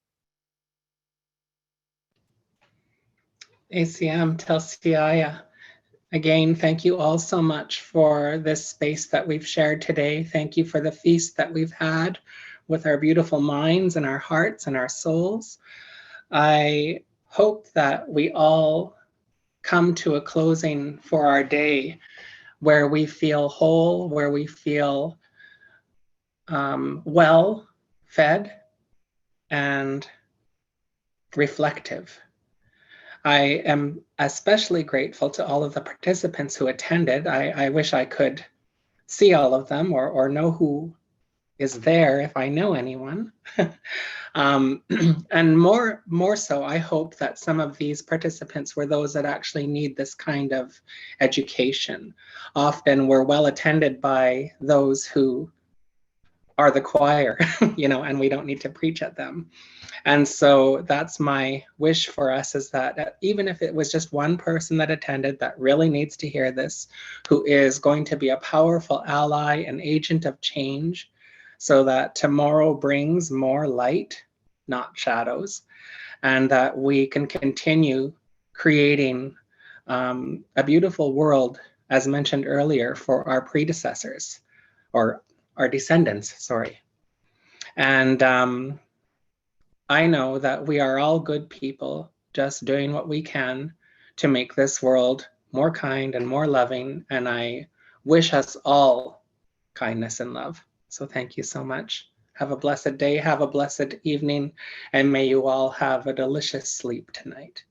[SPEAKER 3] ACM Telsiaya. Again, thank you all so much for this space that we've shared today. Thank you for the feast that we've had with our beautiful minds and our hearts and our souls. I hope that we all come to a closing for our day where we feel whole, where we feel well fed and reflective. I am especially grateful to all of the participants who attended. I wish I could see all of them or know who is there if I know anyone. And more so, I hope that some of these participants were those that actually need this kind of education. Often we're well attended by those who are the choir, you know, and we don't need to preach at them. And so that's my wish for us, is that even if it was just one person that attended that really needs to hear this, who is going to be a powerful ally and agent of change, so that tomorrow brings more light, not shadows, and that we can continue creating a beautiful world, as mentioned earlier, for our predecessors, or our descendants, sorry. And I know that we are all good people, just doing what we can to make this world more kind and more loving. And I wish us all kindness and love. So thank you so much. Have a blessed day, have a blessed evening, and may you all have a delicious sleep tonight.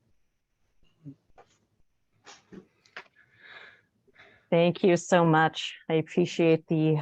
[SPEAKER 1] Thank you so much. I appreciate the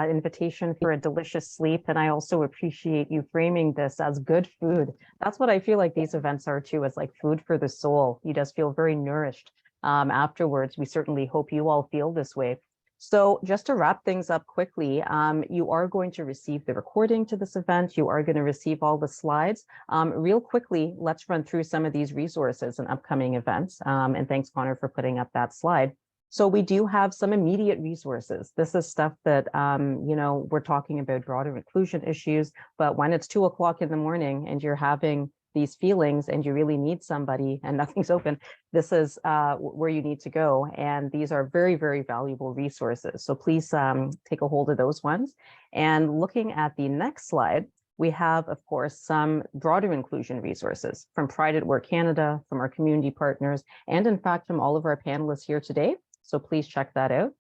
[SPEAKER 1] invitation for a delicious sleep. And I also appreciate you framing this as good food. That's what I feel like these events are too, is like food for the soul. You just feel very nourished afterwards. We certainly hope you all feel this way. So just to wrap things up quickly, you are going to receive the recording to this event. You are going to receive all the slides. Real quickly, let's run through some of these resources and upcoming events. And thanks, Connor, for putting up that slide. So we do have some immediate resources. This is stuff that, you know, we're talking about broader inclusion issues, but when it's 2 o'clock in the morning and you're having these feelings and you really need somebody and nothing's open, this is where you need to go. And these are very, very valuable resources. So please take a hold of those ones. And looking at the next slide, we have, of course, some broader inclusion resources from Pride at Work Canada, from our community partners, and in fact, from all of our panelists here today. So please check that out.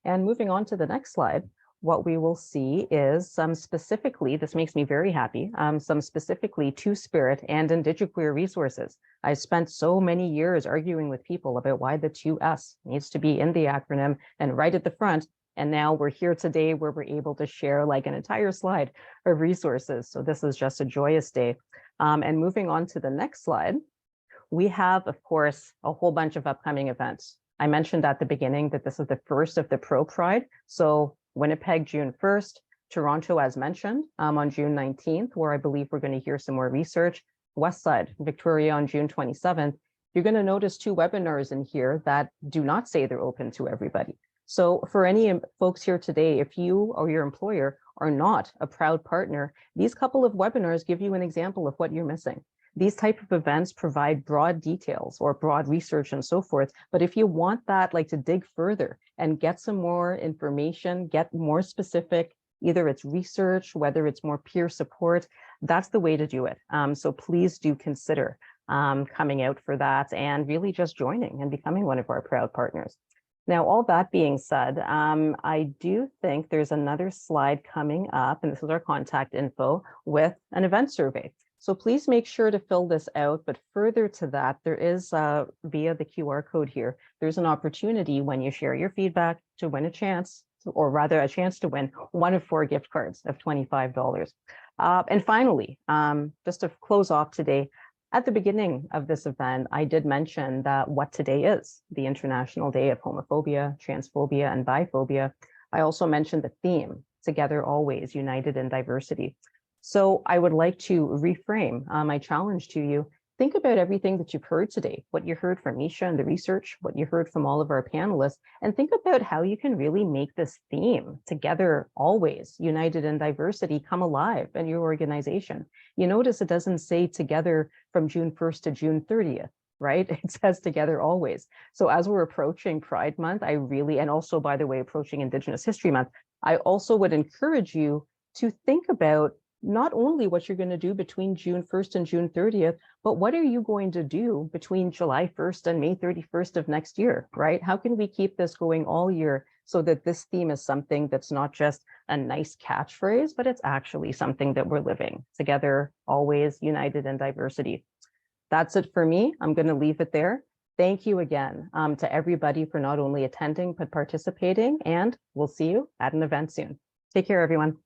[SPEAKER 1] And moving on to the next slide, what we will see is some specifically, this makes me very happy, some specifically Two-Spirit and Indigiqueer resources. I spent so many years arguing with people about why the 2S needs to be in the acronym and right at the front. And now we're here today where we're able to share like an entire slide of resources. So this is just a joyous day. And moving on to the next slide, we have, of course, a whole bunch of upcoming events. I mentioned at the beginning that this is the first of the ProPride. So Winnipeg, June 1st, Toronto, as mentioned, on June 19th, where I believe we're going to hear some more research. Westside, Victoria on June 27th. You're going to notice 2 webinars in here that do not say they're open to everybody. So for any folks here today, if you or your employer are not a proud partner, these couple of webinars give you an example of what you're missing. These type of events provide broad details or broad research and so forth. But if you want that, like to dig further and get some more information, get more specific, either it's research, whether it's more peer support, that's the way to do it. So please do consider coming out for that and really just joining and becoming one of our proud partners. Now, all that being said, I do think there's another slide coming up, and this is our contact info with an event survey. So please make sure to fill this out. But further to that, there is via the QR code here, there's an opportunity when you share your feedback to win a chance, or rather a chance to win one of 4 gift cards of $25. And finally, just to close off today, at the beginning of this event, I did mention that what today is, the International Day of Homophobia, Transphobia, and Biphobia. I also mentioned the theme, Together Always, United in Diversity. So I would like to reframe my challenge to you. Think about everything that you've heard today, what you heard from Misha and the research, what you heard from all of our panelists, and think about how you can really make this theme, Together Always, United in Diversity, come alive in your organization. You notice it doesn't say together from June 1st to June 30th, right? It says Together Always. So as we're approaching Pride Month, I really, and also, by the way, approaching Indigenous History Month, I also would encourage you to think about not only what you're going to do between June 1st and June 30th, but what are you going to do between July 1st and May 31st of next year, right? How can we keep this going all year so that this theme is something that's not just a nice catchphrase, but it's actually something that we're living together, always united in diversity. That's it for me. I'm going to leave it there. Thank you again to everybody for not only attending, but participating, and we'll see you at an event soon. Take care, everyone.